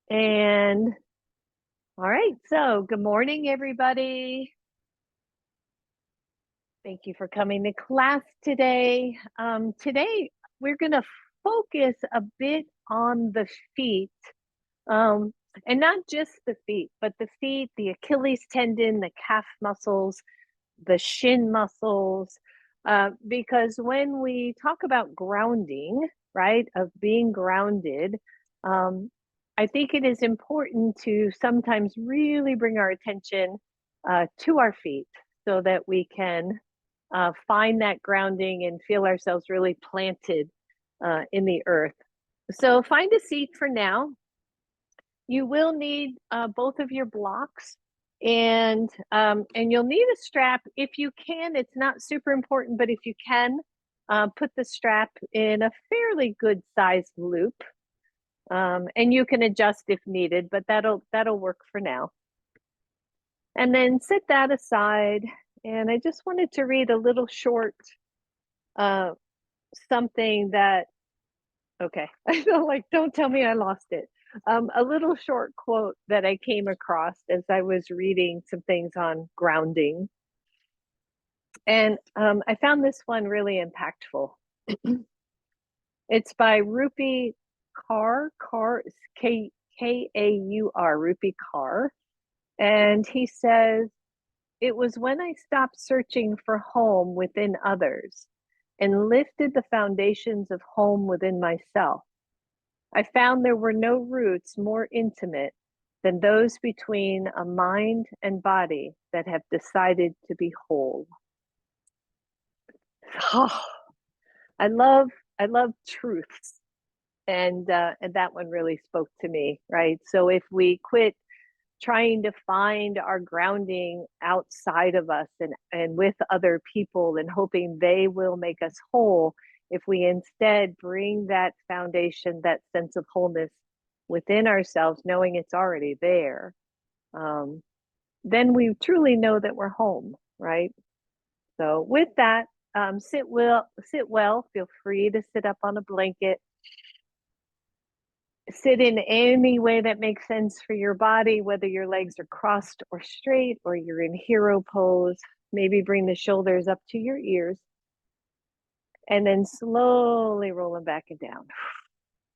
And all right, so good morning, everybody. Thank you for coming to class today. Today, we're going to focus a bit on the feet, um, and not just the feet, but the feet, the Achilles tendon, the calf muscles, the shin muscles, because when we talk about grounding, right, of being grounded, um, I think it is important to sometimes really bring our attention to our feet so that we can find that grounding and feel ourselves really planted in the earth. So find a seat for now. You will need both of your blocks, and you'll need a strap if you can. It's not super important, but if you can, put the strap in a fairly good sized loop, and you can adjust if needed, but that'll work for now. And then set that aside. And I just wanted to read a little short uh, something that, okay, I feel like, don't tell me I lost it. A little short quote that I came across as I was reading some things on grounding. And I found this one really impactful. It's by Rupi Kaur, K-A-U-R, Rupi Kaur. And he says, "It was when I stopped searching for home within others and lifted the foundations of home within myself. I found there were no roots more intimate than those between a mind and body that have decided to be whole." Oh, I love I love truths, and that one really spoke to me, right? So if we quit trying to find our grounding outside of us and with other people and hoping they will make us whole, if we instead bring that foundation, that sense of wholeness within ourselves, knowing it's already there, um, then we truly know that we're home, right? So with that, sit well. Feel free to sit up on a blanket. Sit in any way that makes sense for your body, whether your legs are crossed or straight, or you're in hero pose. Maybe bring the shoulders up to your ears, and then slowly roll them back and down.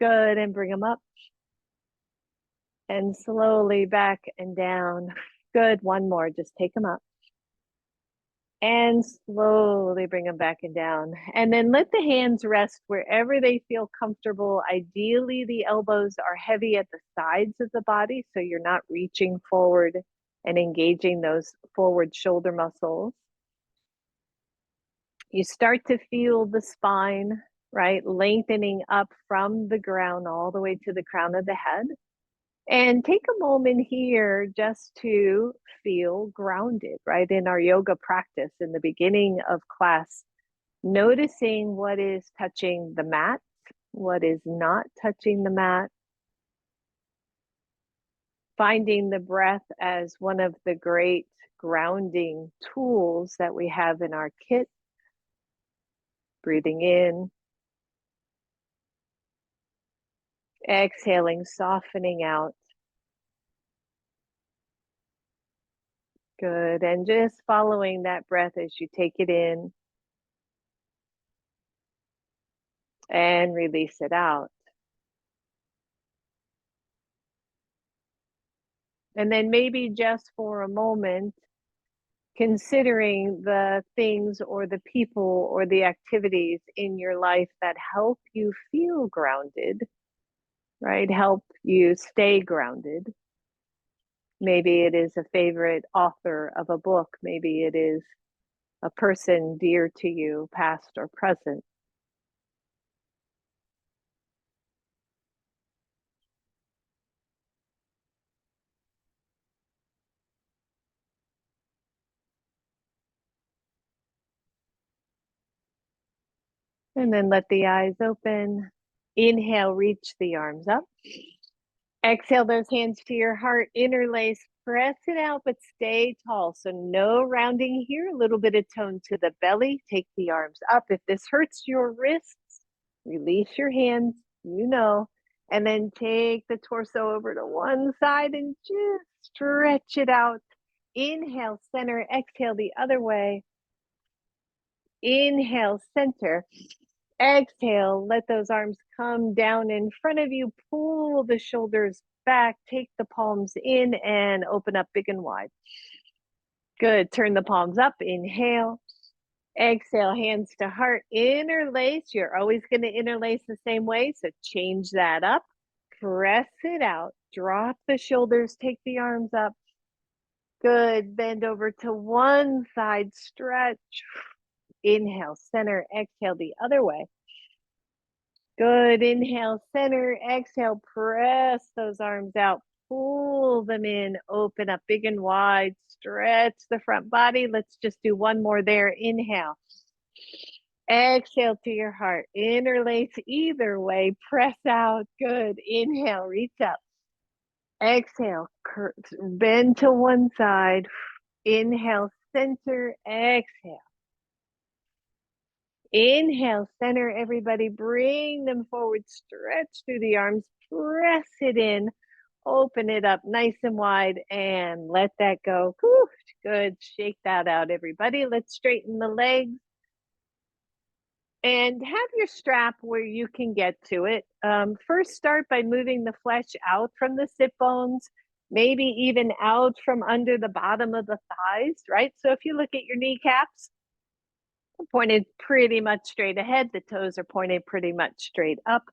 Good, and bring them up, and slowly back and down. Good, one more, just take them up. And slowly bring them back and down. And then let the hands rest wherever they feel comfortable. Ideally, the elbows are heavy at the sides of the body, so you're not reaching forward and engaging those forward shoulder muscles. You start to feel the spine, right, lengthening up from the ground all the way to the crown of the head. And take a moment here just to feel grounded, right? In our yoga practice in the beginning of class, noticing what is touching the mat, what is not touching the mat, finding the breath as one of the great grounding tools that we have in our kit. Breathing in, exhaling, softening out. Good. And just following that breath as you take it in and release it out. And then maybe just for a moment, considering the things or the people or the activities in your life that help you feel grounded, right? Help you stay grounded. Maybe it is a favorite author of a book. Maybe it is a person dear to you, past or present. And then let the eyes open. Inhale, reach the arms up. Exhale those hands to your heart, interlace, press it out, but stay tall. So no rounding here, a little bit of tone to the belly. Take the arms up. If this hurts your wrists, release your hands, you know, And then take the torso over to one side and just stretch it out. Inhale, center, exhale the other way. Inhale, center. Exhale, let those arms come down in front of you. Pull the shoulders back. Take the palms in and open up big and wide. Good. Turn the palms up. Inhale. Exhale, hands to heart. Interlace. You're always going to interlace the same way, so change that up. Press it out. Drop the shoulders. Take the arms up. Good. Bend over to one side. Stretch. Inhale, center. Exhale the other way. Good. Inhale, center. Exhale, press those arms out. Pull them in. Open up big and wide. Stretch the front body. Let's just do one more there. Inhale. Exhale to your heart. Interlace either way. Press out. Good. Inhale. Reach up. Exhale. Bend to one side. Inhale. Center. Exhale. Inhale, center, everybody. Bring them forward. Stretch through the arms. Press it in. Open it up nice and wide and let that go. Whew, good. Shake that out, everybody. Let's straighten the legs. And have your strap where you can get to it. First, start by moving the flesh out from the sit bones, maybe even out from under the bottom of the thighs, right? So if you look at your kneecaps, pointed pretty much straight ahead. The toes are pointed pretty much straight up.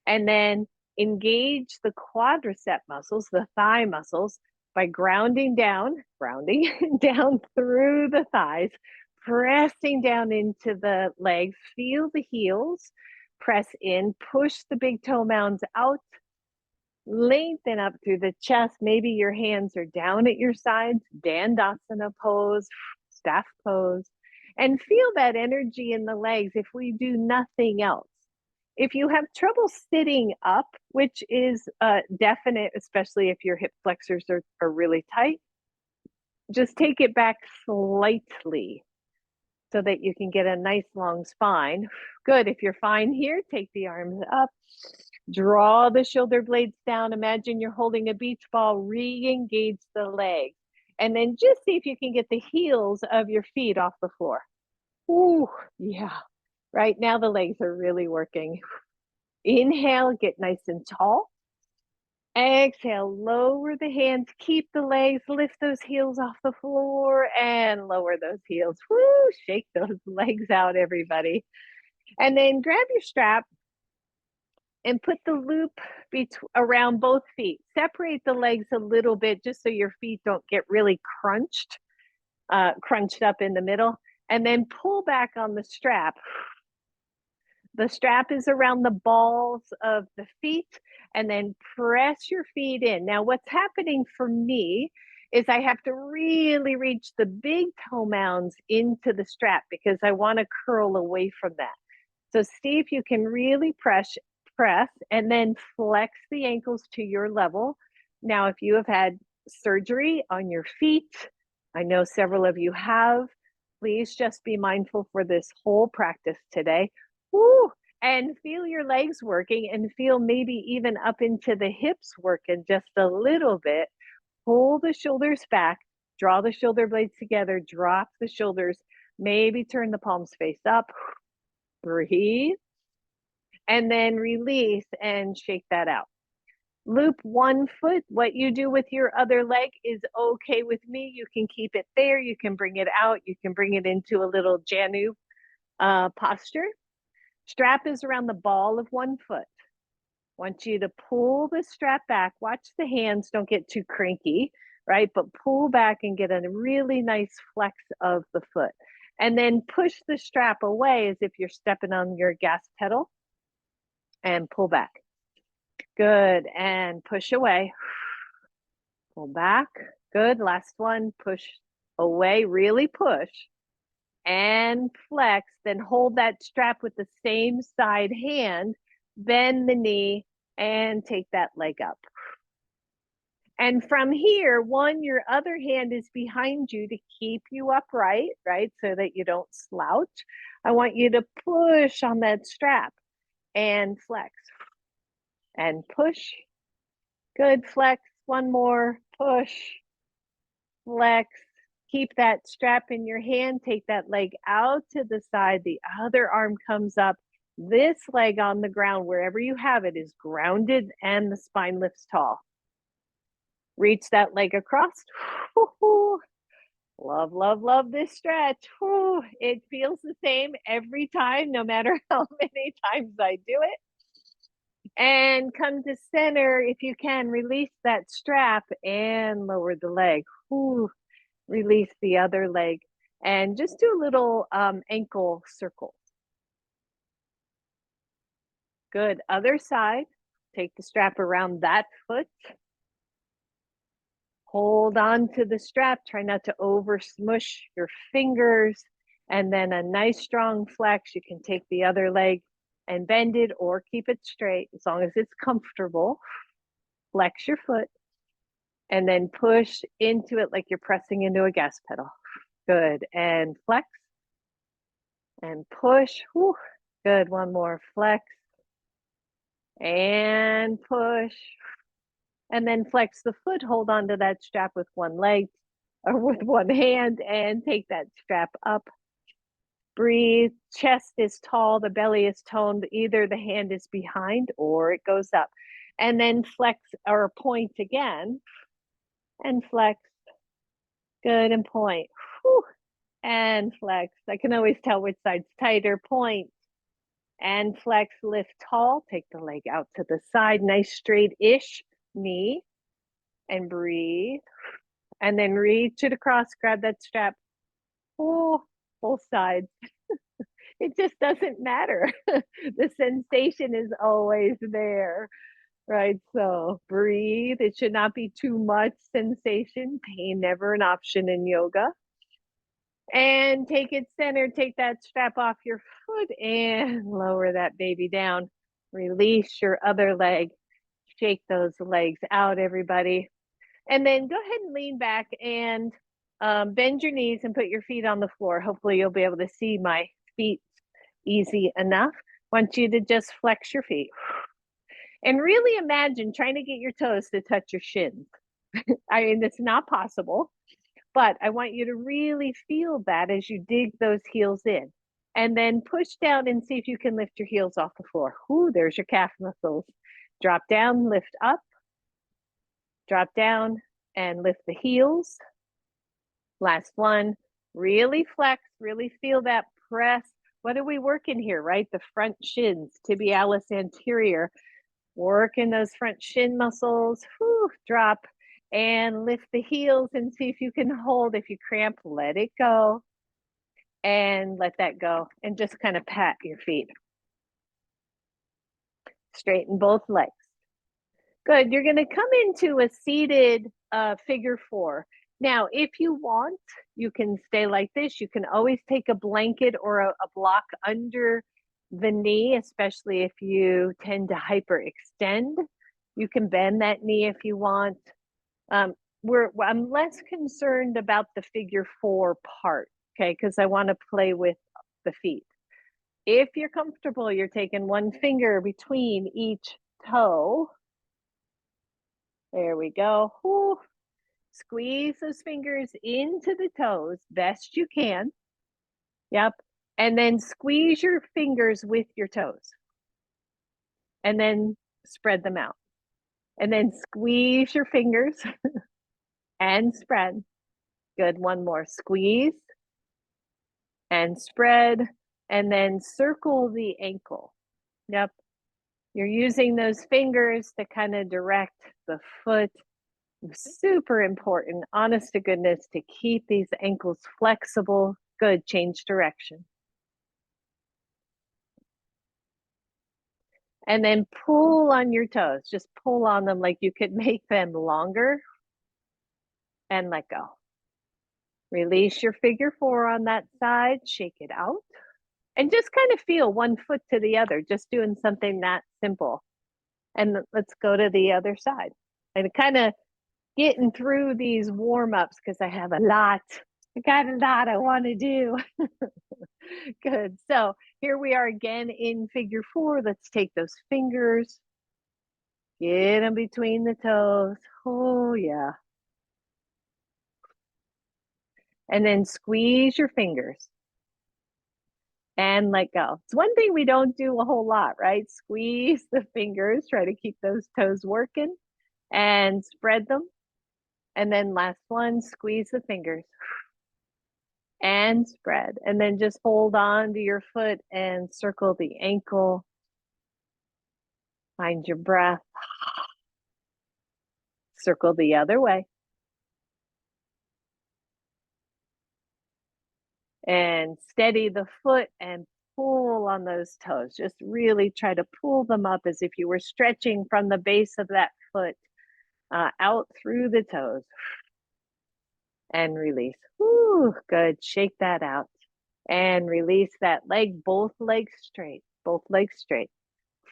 And then engage the quadricep muscles, the thigh muscles, by grounding down through the thighs, pressing down into the legs. Feel the heels. Press in, push the big toe mounds out. Lengthen up through the chest. Maybe your hands are down at your sides. Dandasana pose, staff pose. And feel that energy in the legs if we do nothing else. If you have trouble sitting up, which is definite, especially if your hip flexors are really tight, just take it back slightly so that you can get a nice long spine. Good. If you're fine here, take the arms up. Draw the shoulder blades down. Imagine you're holding a beach ball. Re-engage the legs. And then just see if you can get the heels of your feet off the floor. Ooh, yeah. Right now the legs are really working. Inhale, get nice and tall. Exhale, lower the hands, keep the legs, lift those heels off the floor and lower those heels. Woo, shake those legs out, everybody. And then grab your strap and put the loop around both feet. Separate the legs a little bit just so your feet don't get really crunched up in the middle. And then pull back on the strap. The strap is around the balls of the feet, and then press your feet in. Now, what's happening for me is I have to really reach the big toe mounds into the strap because I want to curl away from that. So see if you can really press, and then flex the ankles to your level. Now, if you have had surgery on your feet, I know several of you have, please just be mindful for this whole practice today. Woo! And feel your legs working and feel maybe even up into the hips working just a little bit. Pull the shoulders back, draw the shoulder blades together, drop the shoulders, maybe turn the palms face up, breathe, and then release and shake that out. Loop one foot. What you do with your other leg is okay with me. You can keep it there. You can bring it out. You can bring it into a little Janu posture. Strap is around the ball of one foot. Want you to pull the strap back. Watch the hands, don't get too cranky, right? But pull back and get a really nice flex of the foot. And then push the strap away as if you're stepping on your gas pedal and pull back. Good. And push away. Pull back. Good. Last one. Push away. Really push. And flex. Then hold that strap with the same side hand. Bend the knee and take that leg up. And from here, your other hand is behind you to keep you upright, right? So that you don't slouch. I want you to push on that strap and flex. and push. Good, flex, one more, push, flex. Keep that strap in your hand, take that leg out to the side, the other arm comes up. This leg on the ground, wherever you have it, is grounded and the spine lifts tall. Reach that leg across. Love, love, love this stretch. It feels the same every time, no matter how many times I do it. And come to center. If you can, release that strap and lower the leg. Release the other leg. And just do a little ankle circle. Good. Other side. Take the strap around that foot. Hold on to the strap. Try not to over smush your fingers. And then a nice strong flex. You can take the other leg and bend it or keep it straight as long as it's comfortable. Flex your foot and then push into it like you're pressing into a gas pedal. Good. And flex and push. Good. One more. Flex and push. And then flex the foot. Hold on to that strap with one leg or with one hand and take that strap up. Breathe. Chest is tall. The belly is toned. Either the hand is behind or it goes up. And then flex or point again and flex. Good. And point. And flex. I can always tell which side's tighter. Point and flex. Lift tall. Take the leg out to the side. Nice straight-ish knee. And breathe. And then reach it across. Grab that strap. Both sides. It just doesn't matter. The sensation is always there, right? So breathe. It should not be too much sensation. Pain never an option in yoga. And take it center. Take that strap off your foot and lower that baby down. Release your other leg. Shake those legs out, everybody. And then go ahead and lean back and bend your knees and put your feet on the floor. Hopefully you'll be able to see my feet easy enough. I want you to just flex your feet. And really imagine trying to get your toes to touch your shins. I mean, it's not possible, but I want you to really feel that as you dig those heels in. And then push down and see if you can lift your heels off the floor. There's your calf muscles. Drop down, lift up, drop down, and lift the heels. Last one, really flex, really feel that press. What are we working here, right? The front shins, tibialis anterior. Working those front shin muscles. Drop and lift the heels and see if you can hold. If you cramp, let it go. And let that go. And just kind of pat your feet. Straighten both legs. Good. You're going to come into a seated figure 4. Now, if you want, you can stay like this. You can always take a blanket or a block under the knee, especially if you tend to hyperextend. You can bend that knee if you want. I'm less concerned about the figure 4 part, okay, because I want to play with the feet. If you're comfortable, you're taking one finger between each toe. There we go. Squeeze those fingers into the toes best you can. Yep. And then squeeze your fingers with your toes. And then spread them out. And then squeeze your fingers and spread. Good. One more. Squeeze and spread. And then circle the ankle. Yep. You're using those fingers to kind of direct the foot. Super important, honest to goodness, to keep these ankles flexible. Good. Change direction. And then pull on your toes. Just pull on them like you could make them longer. And let go. Release your figure 4 on that side. Shake it out. And just kind of feel one foot to the other. Just doing something that simple. And let's go to the other side. And kind of getting through these warm-ups because I have a lot. I got a lot I want to do. Good. So here we are again in figure 4. Let's take those fingers Get them between the toes. Oh, yeah. And then squeeze your fingers and let go. It's one thing we don't do a whole lot, right? Squeeze the fingers, try to keep those toes working and spread them. And then last one, squeeze the fingers and spread. And then just hold on to your foot and circle the ankle. Find your breath. Circle the other way. And steady the foot and pull on those toes. Just really try to pull them up as if you were stretching from the base of that foot out through the toes. And release. Whew, good. Shake that out. And release that leg, both legs straight, both legs straight.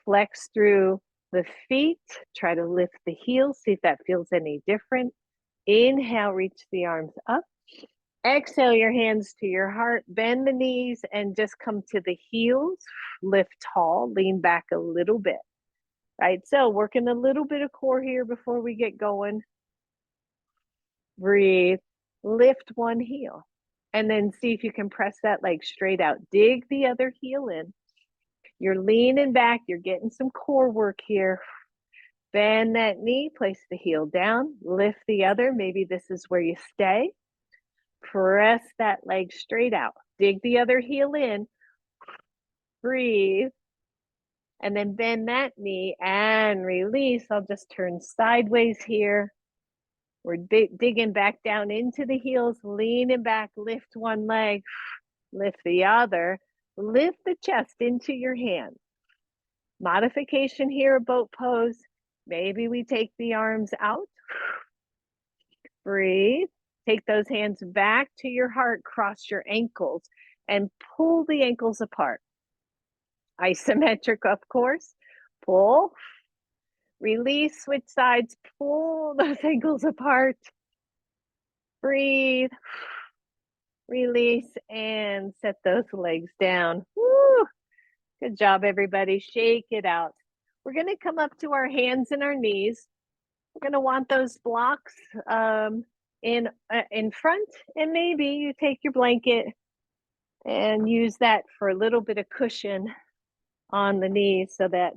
Flex through the feet. Try to lift the heels. See if that feels any different. Inhale, reach the arms up. Exhale your hands to your heart. Bend the knees and just come to the heels. Lift tall. Lean back a little bit. Right, so working a little bit of core here before we get going. Breathe. Lift one heel. And then see if you can press that leg straight out. Dig the other heel in. You're leaning back. You're getting some core work here. Bend that knee. Place the heel down. Lift the other. Maybe this is where you stay. Press that leg straight out. Dig the other heel in. Breathe. And then bend that knee and release. I'll just turn sideways here. We're digging back down into the heels, leaning back, lift one leg, lift the other, lift the chest into your hands. Modification here, boat pose. Maybe we take the arms out. Breathe. Take those hands back to your heart, cross your ankles, and pull the ankles apart. Isometric, of course. Pull. Release, switch sides, pull those ankles apart. Breathe. Release and set those legs down. Woo! Good job, everybody. Shake it out. We're going to come up to our hands and our knees. We're going to want those blocks in front, and maybe you take your blanket and use that for a little bit of cushion on the knees so that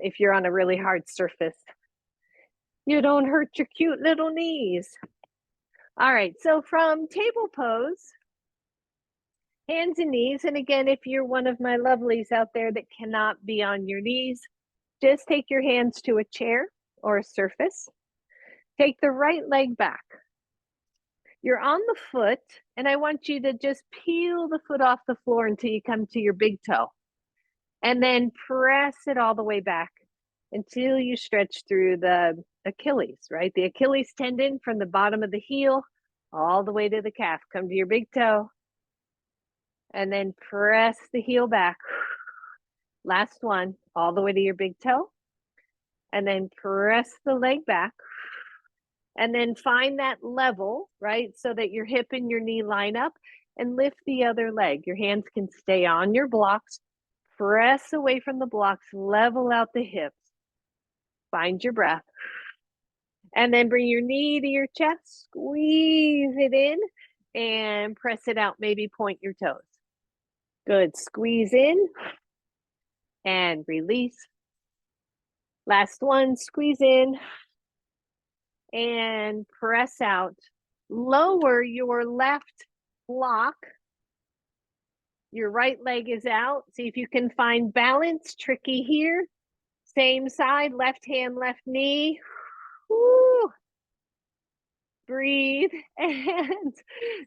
if you're on a really hard surface, you don't hurt your cute little knees. All right, so from table pose, hands and knees. And again, if you're one of my lovelies out there that cannot be on your knees, just take your hands to a chair or a surface. Take the right leg back. You're on the foot, and I want you to just peel the foot off the floor until you come to your big toe. And then press it all the way back until you stretch through the Achilles, right? The Achilles tendon from the bottom of the heel all the way to the calf. Come to your big toe. And then press the heel back. Last one, all the way to your big toe. And then press the leg back. And then find that level, right? So that your hip and your knee line up, and lift the other leg. Your hands can stay on your blocks. Press away from the blocks, level out the hips. Find your breath. And then bring your knee to your chest, squeeze it in, and press it out. Maybe point your toes. Good. Squeeze in and release. Last one, squeeze in and press out. Lower your left block. Your right leg is out. See if you can find balance. Tricky here. Same side, left hand, left knee. Woo. Breathe and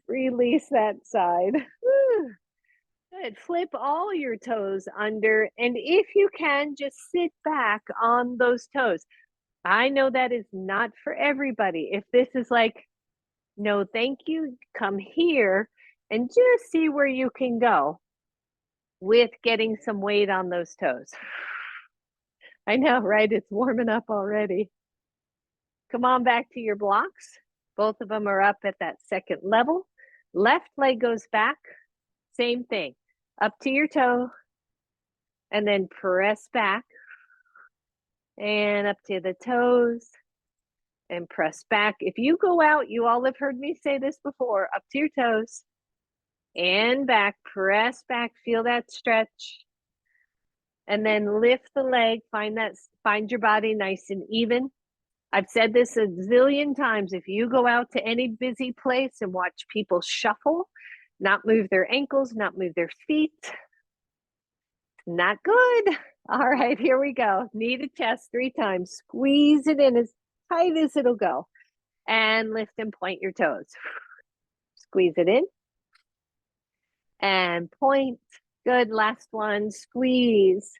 release that side. Woo. Good. Flip all your toes under, and if you can, just sit back on those toes. I know that is not for everybody. If this is like, no, thank you, come here and just see where you can go with getting some weight on those toes. I know, right? It's warming up already. Come on back to your blocks. Both of them are up at that second level. Left leg goes back. Same thing. Up to your toe. And then press back. and up to the toes and press back. If you go out, you all have heard me say this before, up to your toes and back, press back, feel that stretch. And then lift the leg, find your body nice and even. I've said this a zillion times. If you go out to any busy place and watch people shuffle, not move their ankles, not move their feet, not good. All right, here we go. Knee to chest 3 times. Squeeze it in as tight as it'll go. And lift and point your toes. Squeeze it in. And point. Good. Last one. Squeeze.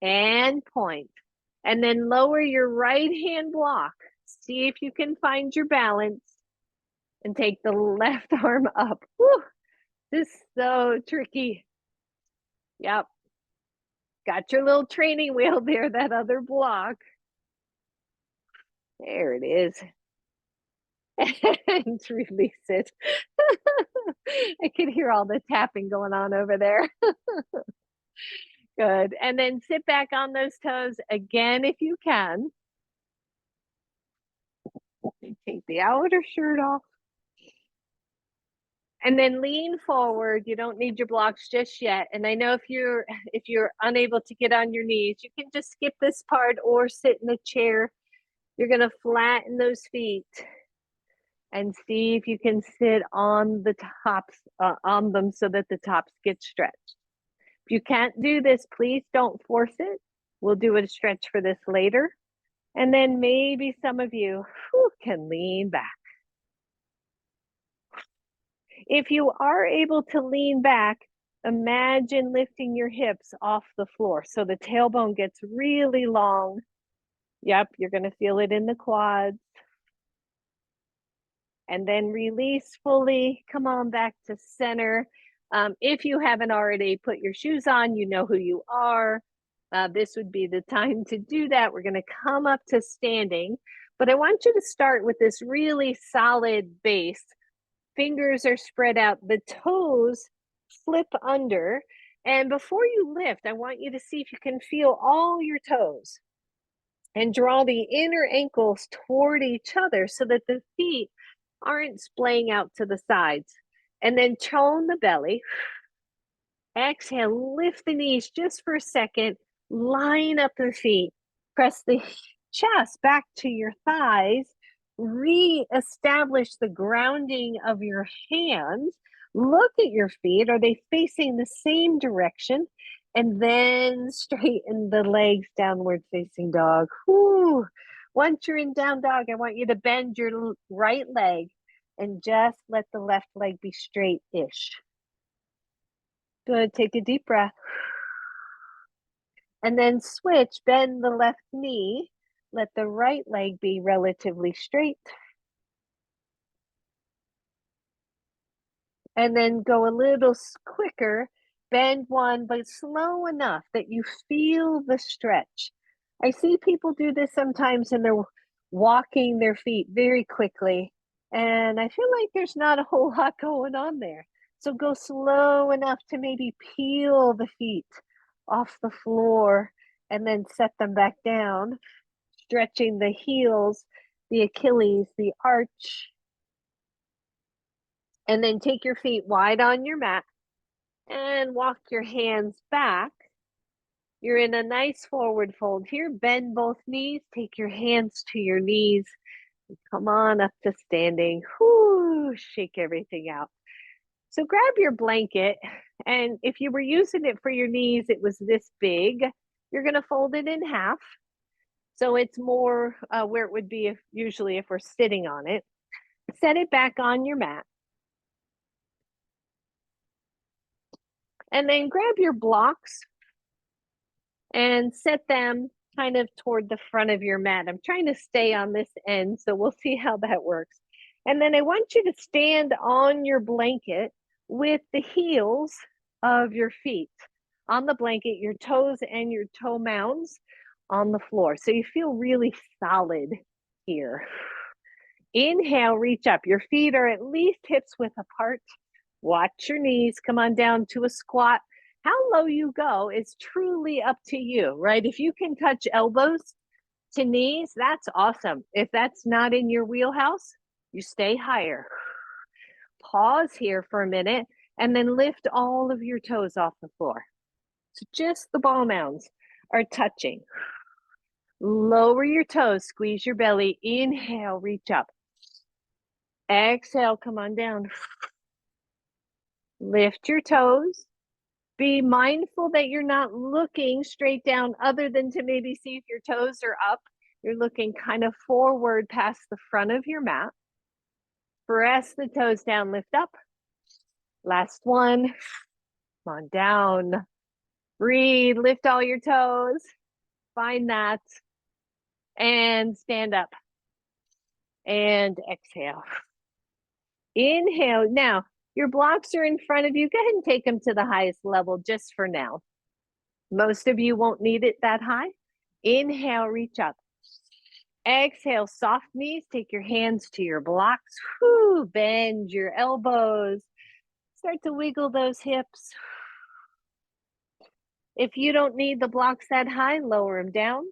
And point. And then lower your right hand block. See if you can find your balance. And take the left arm up. Whew. This is so tricky. Yep. Got your little training wheel there, that other block. There it is. And release it. I could hear all the tapping going on over there. Good. And then sit back on those toes again if you can. Take the outer shirt off. And then lean forward. You don't need your blocks just yet. And I know if you're unable to get on your knees, you can just skip this part or sit in a chair. You're going to flatten those feet and see if you can sit on the tops on them so that the tops get stretched. If you can't do this, please don't force it. We'll do a stretch for this later. And then maybe some of you can lean back. If you are able to lean back, imagine lifting your hips off the floor so the tailbone gets really long. Yep, you're going to feel it in the quads. And then release fully. Come on back to center. If you haven't already put your shoes on, you know who you are. This would be the time to do that. We're going to come up to standing, but I want you to start with this really solid base. Fingers are spread out, the toes flip under. And before you lift, I want you to see if you can feel all your toes and draw the inner ankles toward each other so that the feet aren't splaying out to the sides. And then tone the belly. Exhale, lift the knees just for a second. Line up the feet. Press the chest back to your thighs. Re-establish the grounding of your hands. Look at your feet. Are they facing the same direction? And then straighten the legs, downward facing dog. Whew. Once you're in down dog, I want you to bend your right leg and just let the left leg be straight-ish. Good. Take a deep breath. And then switch, bend the left knee. Let the right leg be relatively straight. And then go a little quicker. Bend one, but slow enough that you feel the stretch. I see people do this sometimes and they're walking their feet very quickly. And I feel like there's not a whole lot going on there. So go slow enough to maybe peel the feet off the floor and then set them back down, stretching the heels, the Achilles, the arch. And then take your feet wide on your mat and walk your hands back. You're in a nice forward fold here. Bend both knees. Take your hands to your knees. Come on up to standing. Whoo, shake everything out. So grab your blanket. And if you were using it for your knees, it was this big. You're going to fold it in half. So it's more where it would be usually if we're sitting on it. Set it back on your mat. And then grab your blocks and set them kind of toward the front of your mat. I'm trying to stay on this end, so we'll see how that works. And then I want you to stand on your blanket with the heels of your feet on the blanket, your toes and your toe mounds on the floor. So you feel really solid here. Inhale, reach up. Your feet are at least hips width apart. Watch your knees. Come on down to a squat. How low you go is truly up to you, right? If you can touch elbows to knees, that's awesome. If that's not in your wheelhouse, you stay higher. Pause here for a minute and then lift all of your toes off the floor. So just the ball mounds are touching. Lower your toes, squeeze your belly. Inhale, reach up. Exhale, come on down. Lift your toes. Be mindful that you're not looking straight down, other than to maybe see if your toes are up. You're looking kind of forward past the front of your mat. Press the toes down, lift up. Last one. Come on down. Breathe, lift all your toes. Find that. And stand up. And exhale. Inhale. Now, your blocks are in front of you. Go ahead and take them to the highest level just for now. Most of you won't need it that high. Inhale, reach up. Exhale, soft knees. Take your hands to your blocks. Whew, bend your elbows. Start to wiggle those hips. If you don't need the blocks that high, lower them down.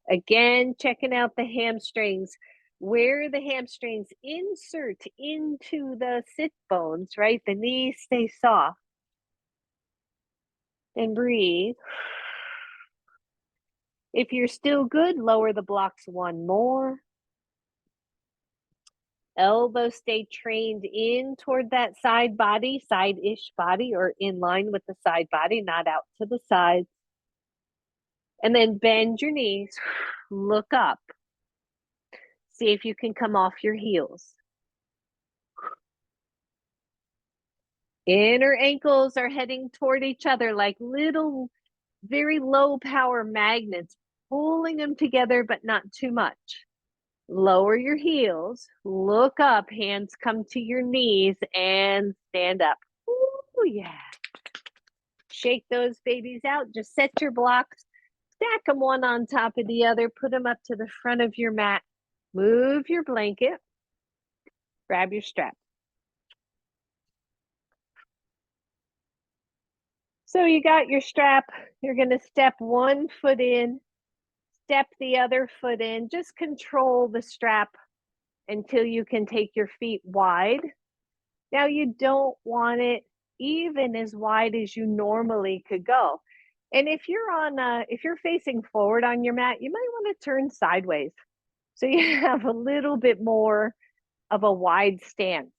Again, checking out the hamstrings. Where the hamstrings insert into the sit bones, right? The knees stay soft. And breathe. If you're still good, lower the blocks one more. Elbows stay trained in toward that side body, side-ish body, or in line with the side body, not out to the sides. And then bend your knees, look up. See if you can come off your heels. Inner ankles are heading toward each other like little, very low power magnets, pulling them together, but not too much. Lower your heels, look up, hands come to your knees, and stand up. Ooh, yeah. Shake those babies out. Just set your blocks, stack them one on top of the other, put them up to the front of your mat. Move your blanket, grab your strap. So you got your strap. You're going to step one foot in, step the other foot in. Just control the strap until you can take your feet wide. Now you don't want it even as wide as you normally could go. And if you're facing forward on your mat, you might want to turn sideways so you have a little bit more of a wide stance.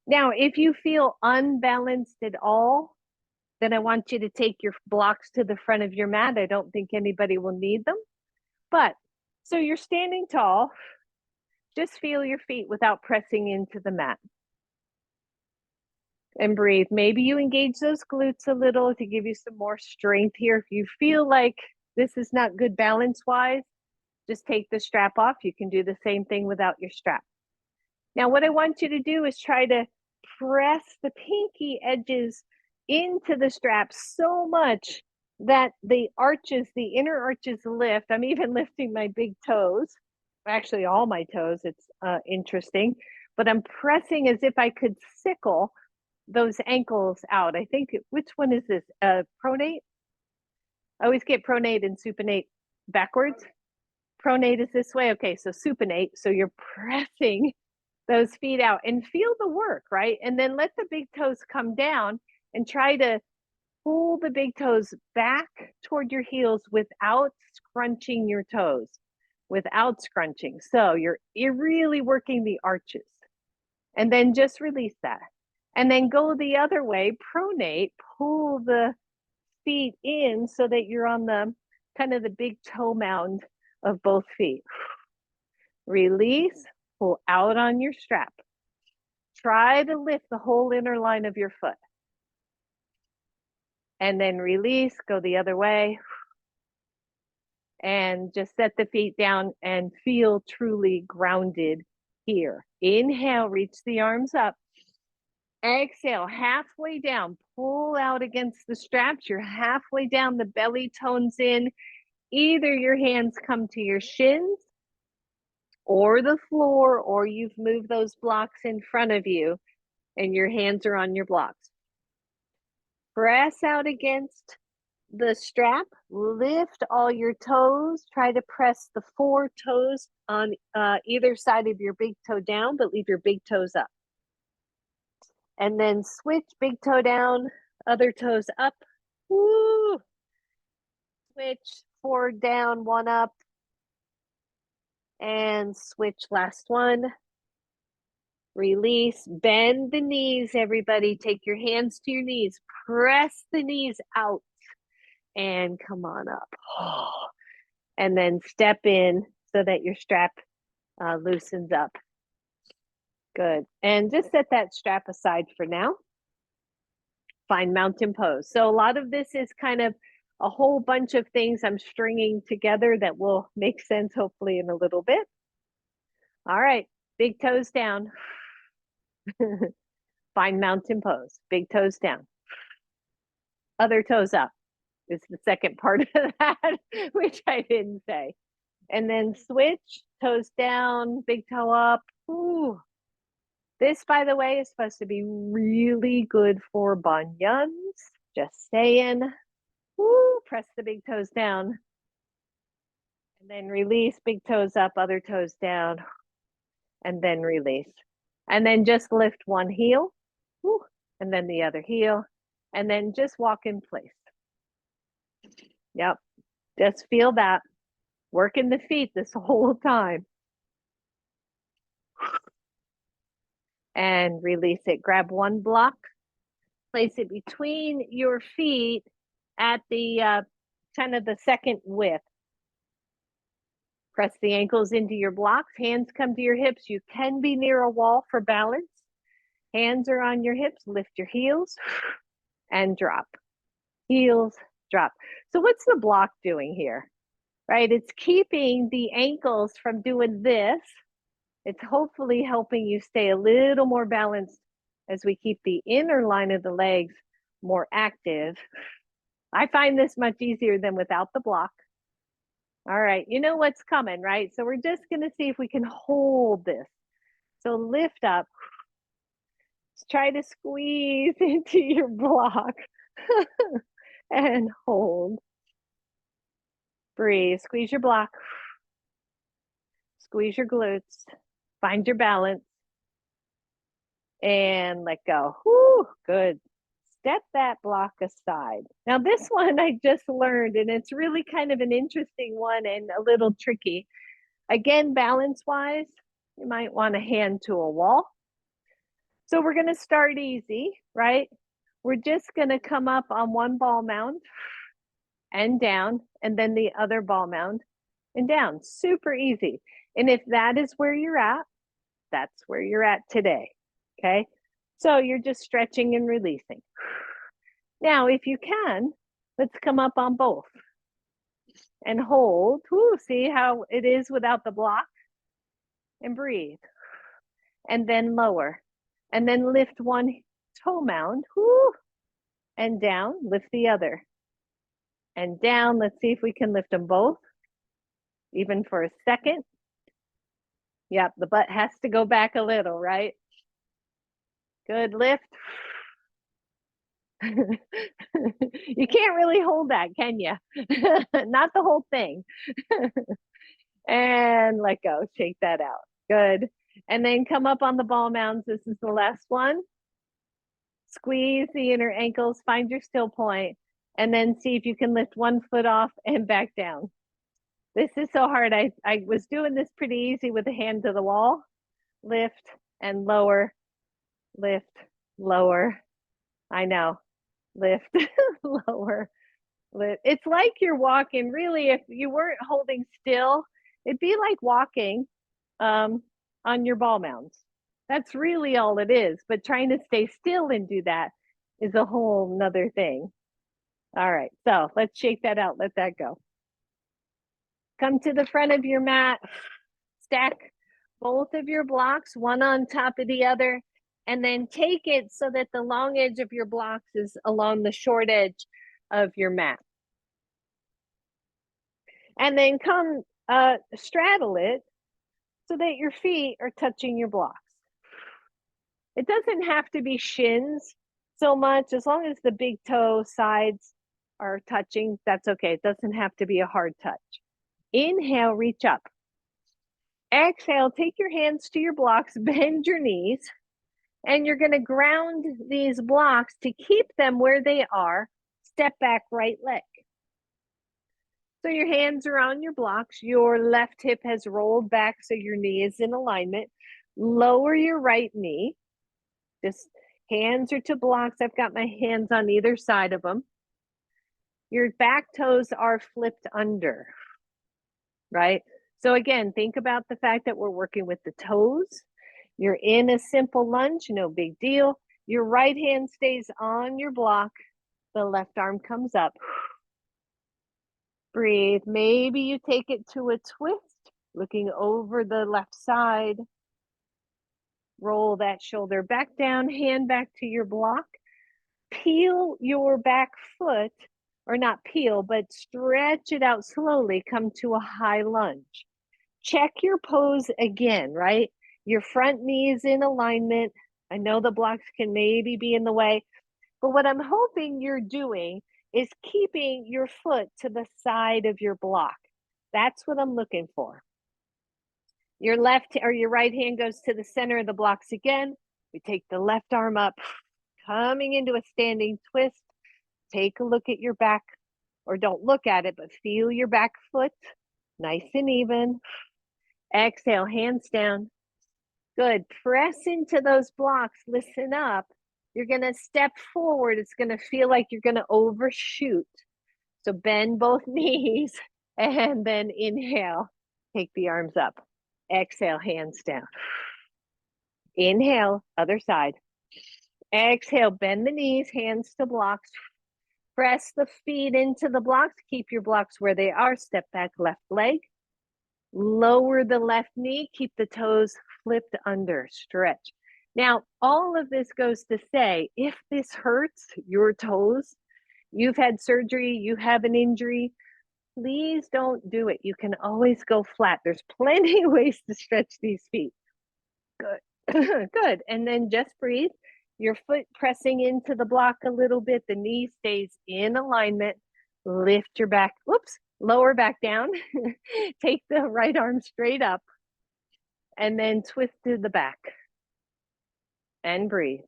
Now, if you feel unbalanced at all, then I want you to take your blocks to the front of your mat. I don't think anybody will need them. But so you're standing tall, just feel your feet without pressing into the mat. And breathe. Maybe you engage those glutes a little to give you some more strength here. If you feel like this is not good balance-wise, just take the strap off. You can do the same thing without your strap. Now, what I want you to do is try to press the pinky edges into the strap so much that the arches, the inner arches lift. I'm even lifting my big toes, actually all my toes. It's interesting, but I'm pressing as if I could sickle those ankles out. I think, which one is this? Pronate? I always get pronate and supinate backwards. Pronate is this way. Okay, so supinate. So you're pressing those feet out and feel the work, right? And then let the big toes come down and try to pull the big toes back toward your heels without scrunching your toes, without scrunching. So you're really working the arches. And then just release that. And then go the other way, pronate, pull the feet in so that you're on the kind of the big toe mound of both feet. Release, pull out on your strap. Try to lift the whole inner line of your foot. And then release, go the other way. And just set the feet down and feel truly grounded here. Inhale, reach the arms up. Exhale, halfway down, pull out against the straps. You're halfway down, the belly tones in. Either your hands come to your shins or the floor, or you've moved those blocks in front of you. and your hands are on your blocks. Press out against the strap, lift all your toes, try to press the 4 toes on either side of your big toe down, but leave your big toes up. And then switch big toe down, other toes up. Woo! Switch 4 down, 1 up. And switch last one. Release, bend the knees, everybody. Take your hands to your knees. Press the knees out and come on up. And then step in so that your strap loosens up. Good. And just set that strap aside for now. Find mountain pose. So a lot of this is kind of a whole bunch of things I'm stringing together that will make sense hopefully in a little bit. All right, big toes down. Find mountain pose. Big toes down. Other toes up is the second part of that, which I didn't say. And then switch, toes down, big toe up. Ooh. This, by the way, is supposed to be really good for bunions. Just saying. Woo, press the big toes down. And then release, big toes up, other toes down. And then release. And then just lift one heel. Woo, and then the other heel. And then just walk in place. Yep. Just feel that. Working the feet this whole time. And release it. Grab one block. Place it between your feet at the kind of the second width. Press the ankles into your blocks. Hands come to your hips. You can be near a wall for balance. Hands are on your hips. Lift your heels and drop. Heels, drop. So what's the block doing here? Right? It's keeping the ankles from doing this. It's hopefully helping you stay a little more balanced as we keep the inner line of the legs more active. I find this much easier than without the block. All right, you know what's coming, right? So we're just gonna see if we can hold this. So lift up, try to squeeze into your block and hold. Breathe, squeeze your block, squeeze your glutes, find your balance, and let go. Whew, good. Step that block aside. Now this one I just learned, and it's really kind of an interesting one and a little tricky. Again, balance-wise, you might want to hand to a wall. So we're going to start easy, right? We're just going to come up on one ball mound and down, and then the other ball mound and down. Super easy. And if that is where you're at, that's where you're at today, okay? So you're just stretching and releasing. Now, if you can, let's come up on both and hold. Ooh, see how it is without the block? And breathe. And then lower. And then lift one toe mound. Ooh, and down. Lift the other. And down. Let's see if we can lift them both, even for a second. Yep, the butt has to go back a little, right? Good, lift. You can't really hold that, can you? Not the whole thing. And let go, shake that out. Good. And then come up on the ball mounds. This is the last one. Squeeze the inner ankles, find your still point, and then see if you can lift one foot off and back down. This is so hard. I was doing this pretty easy with a hand to the wall. Lift and lower, lift, lower. I know. Lift, lower, lift. It's like you're walking. Really, if you weren't holding still, it'd be like walking on your ball mounds. That's really all it is. But trying to stay still and do that is a whole nother thing. All right, so let's shake that out. Let that go. Come to the front of your mat. Stack both of your blocks, one on top of the other, and then take it so that the long edge of your blocks is along the short edge of your mat. And then come straddle it so that your feet are touching your blocks. It doesn't have to be shins so much. As long as the big toe sides are touching, that's okay. It doesn't have to be a hard touch. Inhale, reach up. Exhale, take your hands to your blocks, bend your knees, and you're going to ground these blocks to keep them where they are. Step back, right leg. So your hands are on your blocks. Your left hip has rolled back so your knee is in alignment. Lower your right knee. Just hands are to blocks. I've got my hands on either side of them. Your back toes are flipped under, right? So again, think about the fact that we're working with the toes. You're in a simple lunge, no big deal. Your right hand stays on your block. The left arm comes up. Breathe. Maybe you take it to a twist, looking over the left side. Roll that shoulder back down, hand back to your block. Peel your back foot, or not peel, but stretch it out slowly. Come to a high lunge. Check your pose again, right? Your front knee is in alignment. I know the blocks can maybe be in the way, but what I'm hoping you're doing is keeping your foot to the side of your block. That's what I'm looking for. Your left or your right hand goes to the center of the blocks again. We take the left arm up, coming into a standing twist. Take a look at your back, or don't look at it, but feel your back foot, nice and even. Exhale, hands down. Good. Press into those blocks. Listen up. You're going to step forward. It's going to feel like you're going to overshoot. So bend both knees and then inhale. Take the arms up. Exhale, hands down. Inhale, other side. Exhale, bend the knees, hands to blocks. Press the feet into the blocks. Keep your blocks where they are. Step back, left leg. Lower the left knee. Keep the toes flipped under. Stretch. Now, all of this goes to say, if this hurts your toes, you've had surgery, you have an injury, please don't do it. You can always go flat. There's plenty of ways to stretch these feet. Good. Good. And then just breathe. Your foot pressing into the block a little bit. The knee stays in alignment. Lift your back. Whoops. Lower back down. Take the right arm straight up. And then twist to the back. And breathe.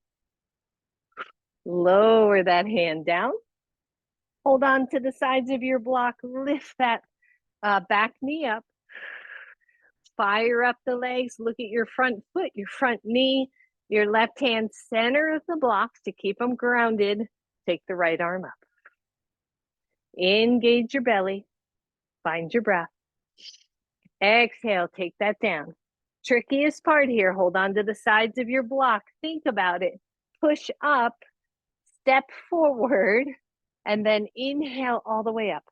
Lower that hand down. Hold on to the sides of your block. Lift that back knee up. Fire up the legs. Look at your front foot, your front knee, your left hand center of the blocks to keep them grounded. Take the right arm up. Engage your belly. Find your breath. Exhale, take that down. Trickiest part here, hold on to the sides of your block. Think about it. Push up, step forward, and then inhale all the way up.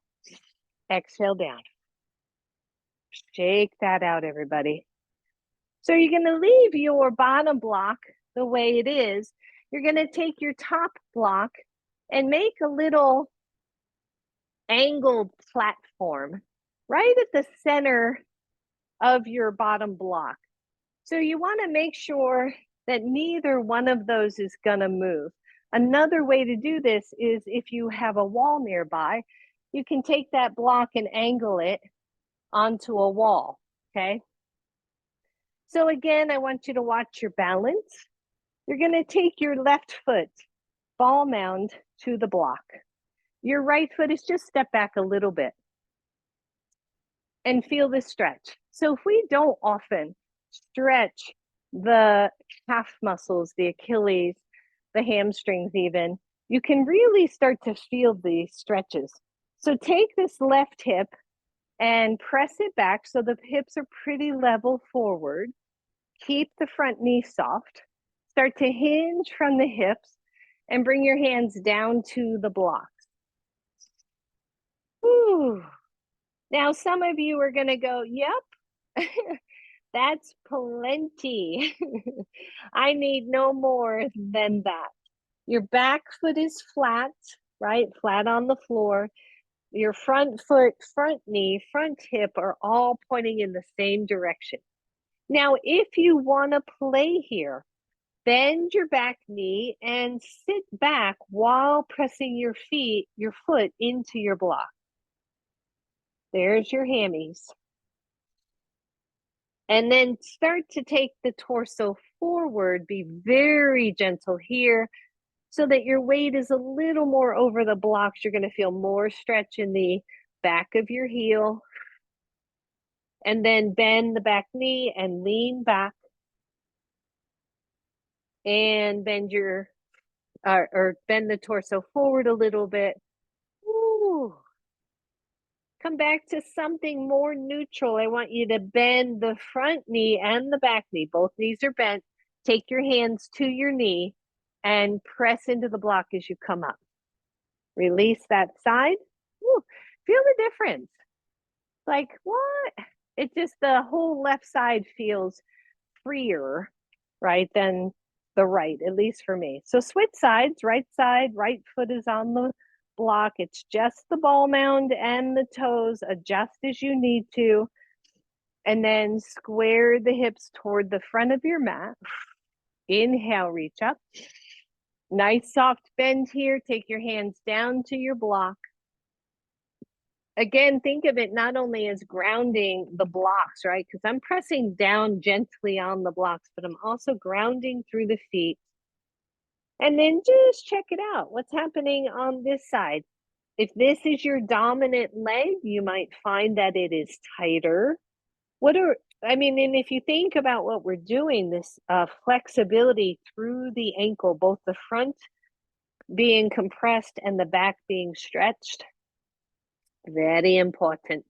Exhale down. Shake that out, everybody. So you're going to leave your bottom block the way it is. You're going to take your top block and make a little angled platform right at the center of your bottom block. So you want to make sure that neither one of those is going to move. Another way to do this is if you have a wall nearby, you can take that block and angle it onto a wall, okay? So again, I want you to watch your balance. You're going to take your left foot, ball mound to the block. Your right foot is just step back a little bit and feel this stretch. So if we don't often stretch the calf muscles, the Achilles, the hamstrings even, you can really start to feel the stretches. So take this left hip and press it back so the hips are pretty level forward. Keep the front knee soft. Start to hinge from the hips and bring your hands down to the blocks. Ooh. Now, some of you are going to go, yep, that's plenty. I need no more than that. Your back foot is flat, right? Flat on the floor. Your front foot, front knee, front hip are all pointing in the same direction. Now, if you want to play here, Bend your back knee and sit back while pressing your foot into your block. There's your hammies. And then start to take the torso forward. Be very gentle here so that your weight is a little more over the blocks. You're going to feel more stretch in the back of your heel. And then bend the back knee and lean back. And bend your or bend the torso forward a little bit. Ooh. Come back to something more neutral. I want you to bend the front knee and the back knee. Both knees are bent. Take your hands to your knee and press into the block as you come up. Release that side. Ooh. Feel the difference. Like, what? It just, the whole left side feels freer, right, than the right, at least for me. So switch sides, right side, right foot is on the block. It's just the ball mound and the toes. Adjust as you need to. And then square the hips toward the front of your mat. Inhale, reach up. Nice soft bend here. Take your hands down to your block. Again, think of it not only as grounding the blocks, right? Because I'm pressing down gently on the blocks, but I'm also grounding through the feet. And then just check it out. What's happening on this side? If this is your dominant leg, you might find that it is tighter. And if you think about what we're doing, this flexibility through the ankle, both the front being compressed and the back being stretched, very important.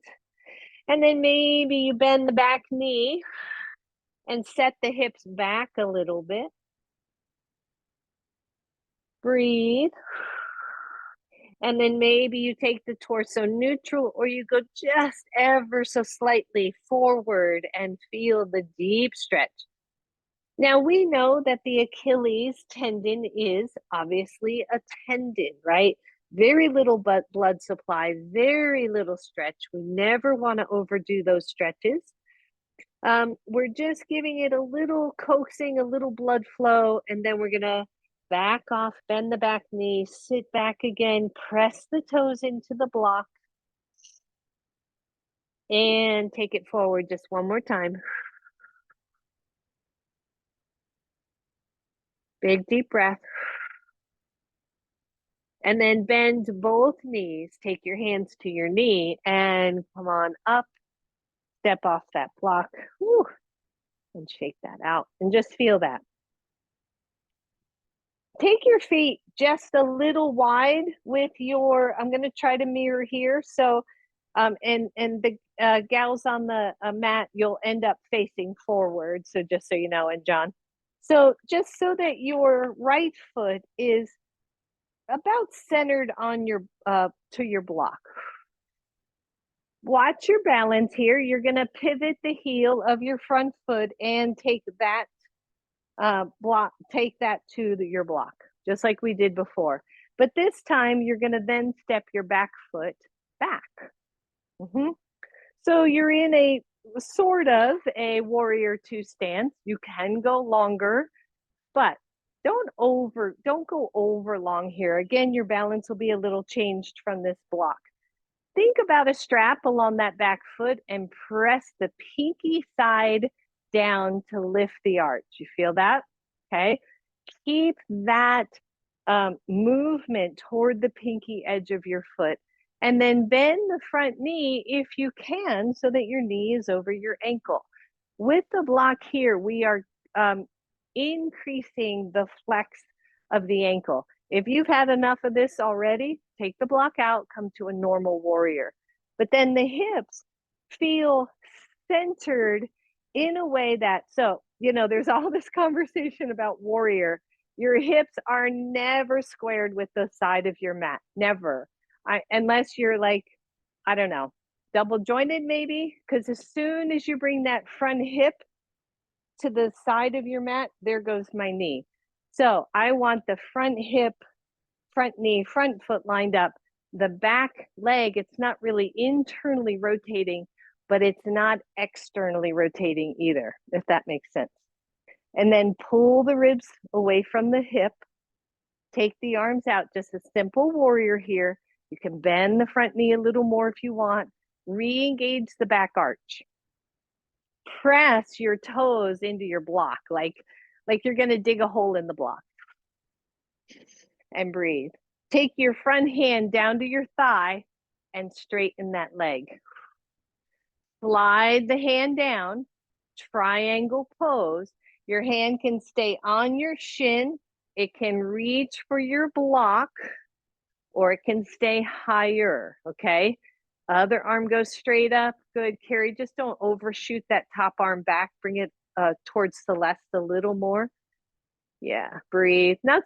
And then maybe you bend the back knee and set the hips back a little bit. Breathe. And then maybe you take the torso neutral, or you go just ever so slightly forward and feel the deep stretch. Now, we know that the Achilles tendon is obviously a tendon, right? Very little blood supply, very little stretch. We never want to overdo those stretches. We're just giving it a little coaxing, a little blood flow, and then we're going to back off, bend the back knee, sit back again, press the toes into the block, and take it forward just one more time. Big deep breath. And then bend both knees. Take your hands to your knee and come on up. Step off that block. Whew, and shake that out and just feel that. Take your feet just a little wide with your, I'm going to try to mirror here. So, and the gals on the mat, you'll end up facing forward. So just so you know, and John. So just so that your right foot is about centered on your, to your block. Watch your balance here. You're going to pivot the heel of your front foot and take that take that to your block, just like we did before. But this time you're going to then step your back foot back. So you're in a sort of a warrior two stance. You can go longer, but don't go over long here. Again, your balance will be a little changed from this block. Think about a strap along that back foot and press the pinky side down to lift the arch. You feel that? Okay. Keep that movement toward the pinky edge of your foot. And then bend the front knee if you can so that your knee is over your ankle. With the block here, we are increasing the flex of the ankle. If you've had enough of this already, take the block out, come to a normal warrior. But then the hips feel centered in a way that, so, there's all this conversation about warrior. Your hips are never squared with the side of your mat, never. Unless you're like, I don't know, double jointed maybe, because as soon as you bring that front hip to the side of your mat, there goes my knee. So I want the front hip, front knee, front foot lined up. The back leg, it's not really internally rotating, but it's not externally rotating either, if that makes sense. And then pull the ribs away from the hip. Take the arms out, just a simple warrior here. You can bend the front knee a little more if you want. Re-engage the back arch. Press your toes into your block, like you're gonna dig a hole in the block. And breathe. Take your front hand down to your thigh and straighten that leg. Slide the hand down, triangle pose. Your hand can stay on your shin. It can reach for your block, or it can stay higher, okay? Other arm goes straight up. Good, Carrie, just don't overshoot that top arm back. Bring it towards Celeste a little more. Yeah, breathe. Not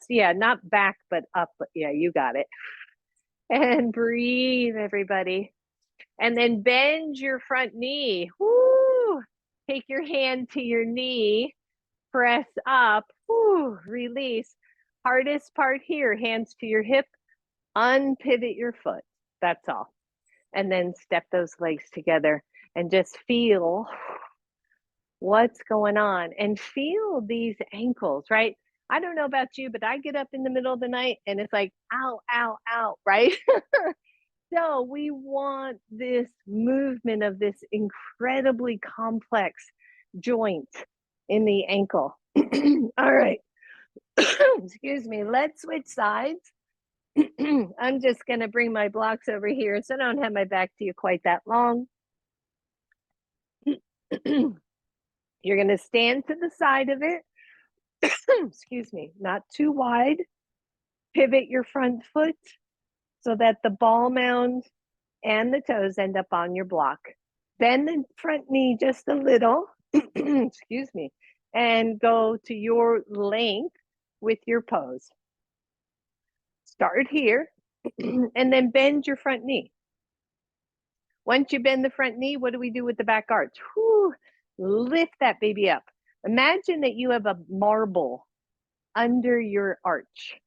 back, but up. But yeah, you got it. And breathe, everybody. And then bend your front knee. Woo! Take your hand to your knee. Press up. Woo! Release. Hardest part here, hands to your hip. Unpivot your foot. That's all. And then step those legs together and just feel what's going on and feel these ankles, right? I don't know about you, but I get up in the middle of the night and it's like, ow, ow, ow, right? So we want this movement of this incredibly complex joint in the ankle. All right. Excuse me. Let's switch sides. I'm just going to bring my blocks over here so I don't have my back to you quite that long. You're going to stand to the side of it. Excuse me, not too wide. Pivot your front foot so that the ball mound and the toes end up on your block. Bend the front knee just a little. Excuse me. And go to your length with your pose. Start here and then bend your front knee. Once you bend the front knee, what do we do with the back arch? Whew, lift that baby up. Imagine that you have a marble under your arch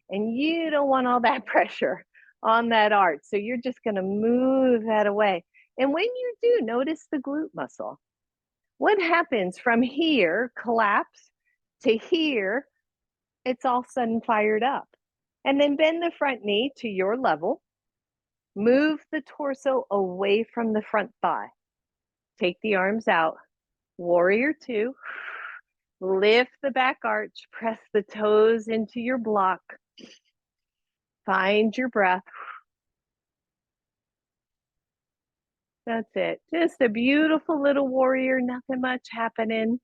and you don't want all that pressure on that arch. So you're just going to move that away. And when you do, notice the glute muscle. What happens from here, collapse, to here, it's all of a sudden fired up. And then bend the front knee to your level. Move the torso away from the front thigh. Take the arms out. Warrior two. Lift the back arch. Press the toes into your block. Find your breath. That's it. Just a beautiful little warrior, nothing much happening.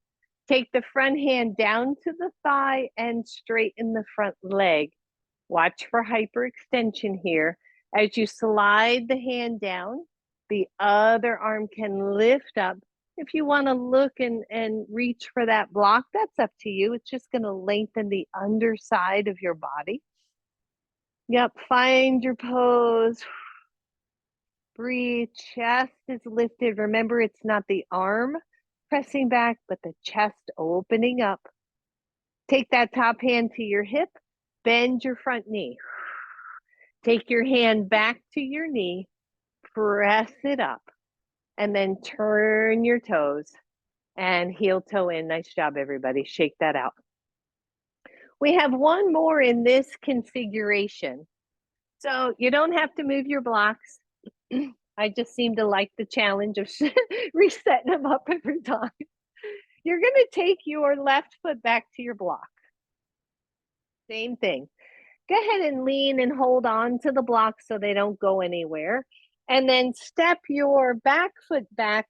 Take the front hand down to the thigh and straighten the front leg. Watch for hyperextension here. As you slide the hand down, the other arm can lift up. If you want to look and reach for that block, that's up to you. It's just going to lengthen the underside of your body. Yep, find your pose. Breathe, chest is lifted. Remember, it's not the arm pressing back, but the chest opening up. Take that top hand to your hip, bend your front knee. Take your hand back to your knee, press it up, and then turn your toes and heel toe in. Nice job, everybody. Shake that out. We have one more in this configuration. So you don't have to move your blocks. I just seem to like the challenge of resetting them up every time. You're going to take your left foot back to your block. Same thing. Go ahead and lean and hold on to the blocks so they don't go anywhere. And then step your back foot back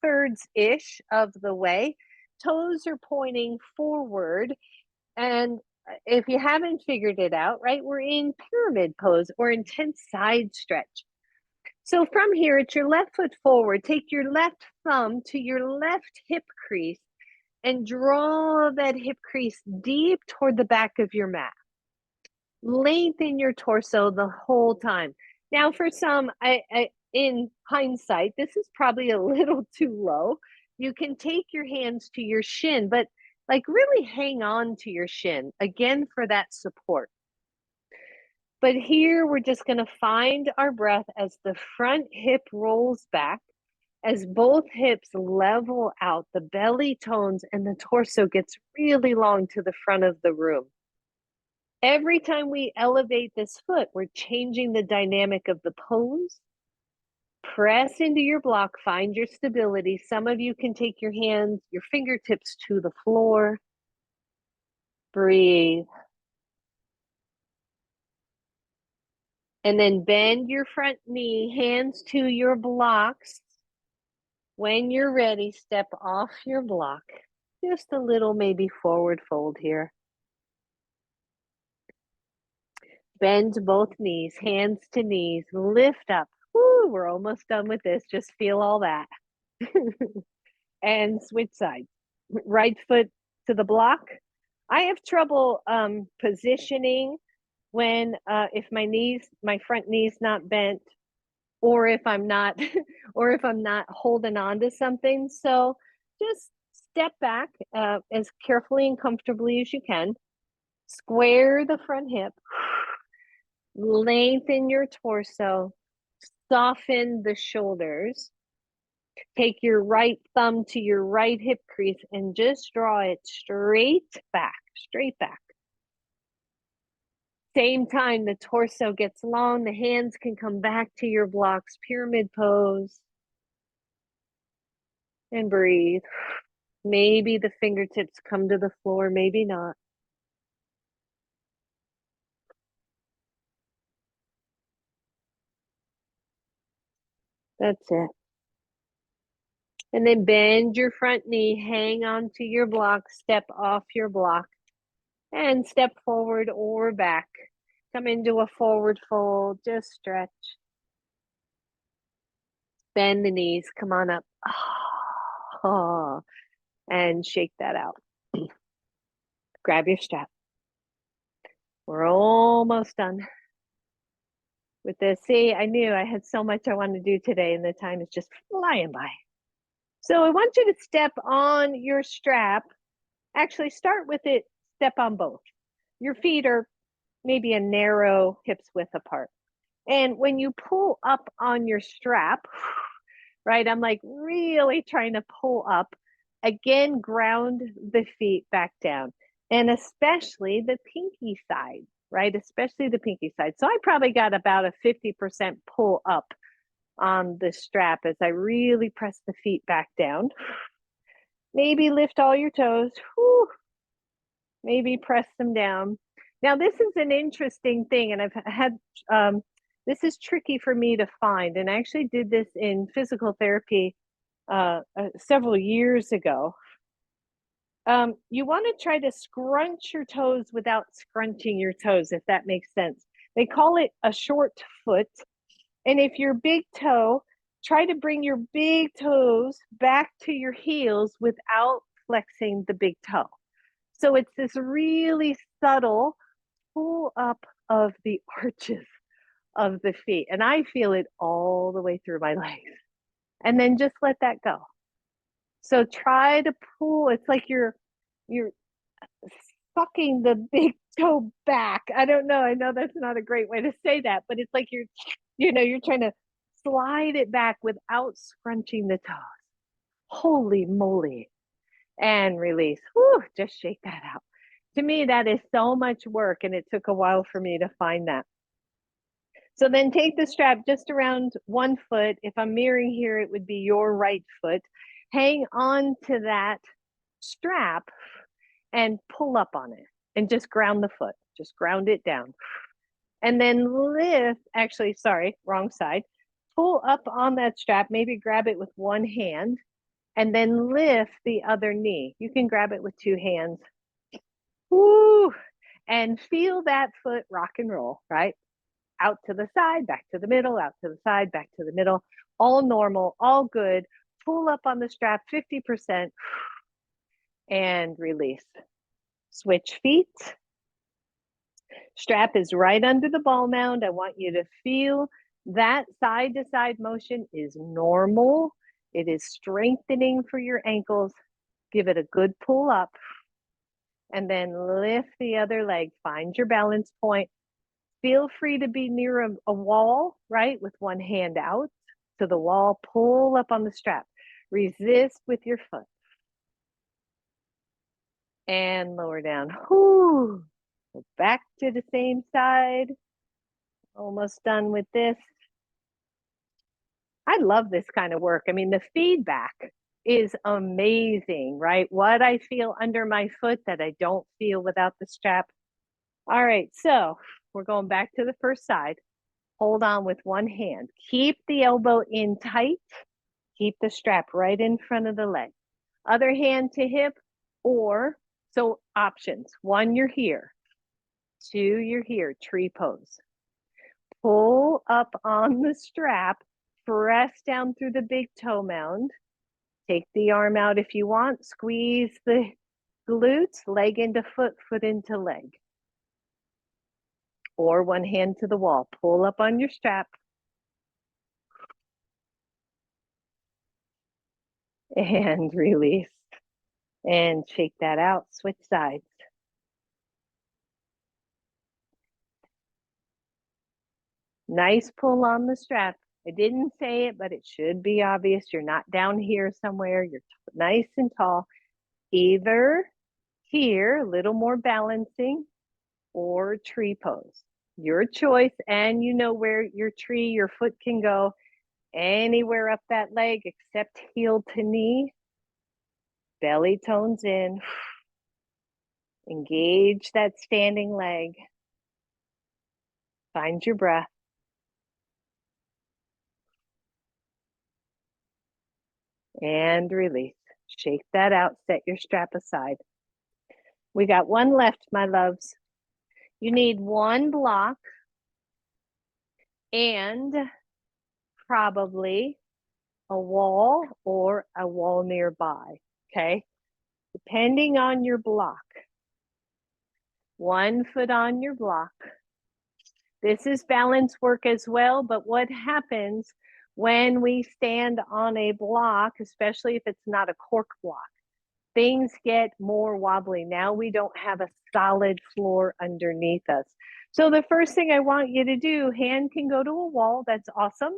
2/3-ish of the way. Toes are pointing forward. And if you haven't figured it out, right, we're in pyramid pose or intense side stretch. So from here, it's your left foot forward. Take your left thumb to your left hip crease and draw that hip crease deep toward the back of your mat. Lengthen your torso the whole time. Now, for some, in hindsight, this is probably a little too low. You can take your hands to your shin, but like really hang on to your shin, again, for that support. But here we're just going to find our breath as the front hip rolls back. As both hips level out, the belly tones and the torso gets really long to the front of the room. Every time we elevate this foot, we're changing the dynamic of the pose. Press into your block, find your stability. Some of you can take your hands, your fingertips to the floor. Breathe. And then bend your front knee, hands to your blocks. When you're ready, step off your block. Just a little maybe forward fold here. Bend both knees, hands to knees, lift up. Woo, we're almost done with this. Just feel all that. And switch sides. Right foot to the block. I have trouble positioning when if my front knee's not bent, or if I'm not, or if I'm not holding on to something. So just step back as carefully and comfortably as you can. Square the front hip. Lengthen your torso. Soften the shoulders. Take your right thumb to your right hip crease and just draw it straight back, straight back. Same time, the torso gets long, the hands can come back to your blocks, pyramid pose. And breathe. Maybe the fingertips come to the floor, maybe not. That's it. And then bend your front knee, hang onto your block, step off your block, and step forward or back. Come into a forward fold, just stretch. Bend the knees, come on up. Oh, and shake that out. Grab your strap. We're almost done with this. See, I knew I had so much I wanted to do today, and the time is just flying by. So I want you to step on your strap. Actually, start with it, step on both. Your feet are maybe a narrow hips width apart. And when you pull up on your strap, right, I'm like really trying to pull up. Again, ground the feet back down, and especially the pinky side, right? Especially the pinky side. So I probably got about a 50% pull up on the strap as I really press the feet back down. Maybe lift all your toes. Whew. Maybe press them down. Now, this is an interesting thing, and I've had this is tricky for me to find. And I actually did this in physical therapy several years ago. You want to try to scrunch your toes without scrunching your toes, if that makes sense. They call it a short foot. And if your big toe, try to bring your big toes back to your heels without flexing the big toe. So it's this really subtle pull up of the arches of the feet. And I feel it all the way through my legs. And then just let that go. So try to pull. It's like you're sucking the big toe back. I don't know. I know that's not a great way to say that, but it's like you're trying to slide it back without scrunching the toes. Holy moly. And release. Whew, just shake that out. To me, that is so much work, and it took a while for me to find that. So then take the strap just around one foot. If I'm mirroring here, it would be your right foot. Hang on to that strap and pull up on it and just ground the foot. Just ground it down. And then lift, actually, sorry, wrong side. Pull up on that strap, maybe grab it with one hand, and then lift the other knee. You can grab it with two hands. Woo! And feel that foot rock and roll, right? Out to the side, back to the middle, out to the side, back to the middle. All normal, all good. Pull up on the strap 50% and release. Switch feet. Strap is right under the ball mound. I want you to feel that side to side motion is normal. It is strengthening for your ankles. Give it a good pull up. And then lift the other leg. Find your balance point. Feel free to be near a wall, right, with one hand out. to the wall, pull up on the strap. Resist with your foot. And lower down. Whew. Go back to the same side. Almost done with this. I love this kind of work. I mean, the feedback is amazing, right? What I feel under my foot that I don't feel without the strap. All right, so we're going back to the first side. Hold on with one hand. Keep the elbow in tight. Keep the strap right in front of the leg. Other hand to hip, or so options. One, you're here. Two, you're here, tree pose. Pull up on the strap, press down through the big toe mound. Take the arm out if you want. Squeeze the glutes, leg into foot, foot into leg. Or one hand to the wall. Pull up on your strap. And release. And shake that out. Switch sides. Nice pull on the strap. I didn't say it, but it should be obvious. You're not down here somewhere. You're nice and tall. Either here, a little more balancing, or tree pose. Your choice, and you know where your tree, your foot can go anywhere up that leg except heel to knee. Belly tones in. Engage that standing leg. Find your breath. And release. Shake that out. Set your strap aside. We got one left, my loves. You need one block and probably a wall or a wall nearby, okay? Depending on your block. 1 foot on your block. This is balance work as well, but what happens when we stand on a block, especially if it's not a cork block, things get more wobbly. Now we don't have a solid floor underneath us. So the first thing I want you to do, hand can go to a wall, that's awesome,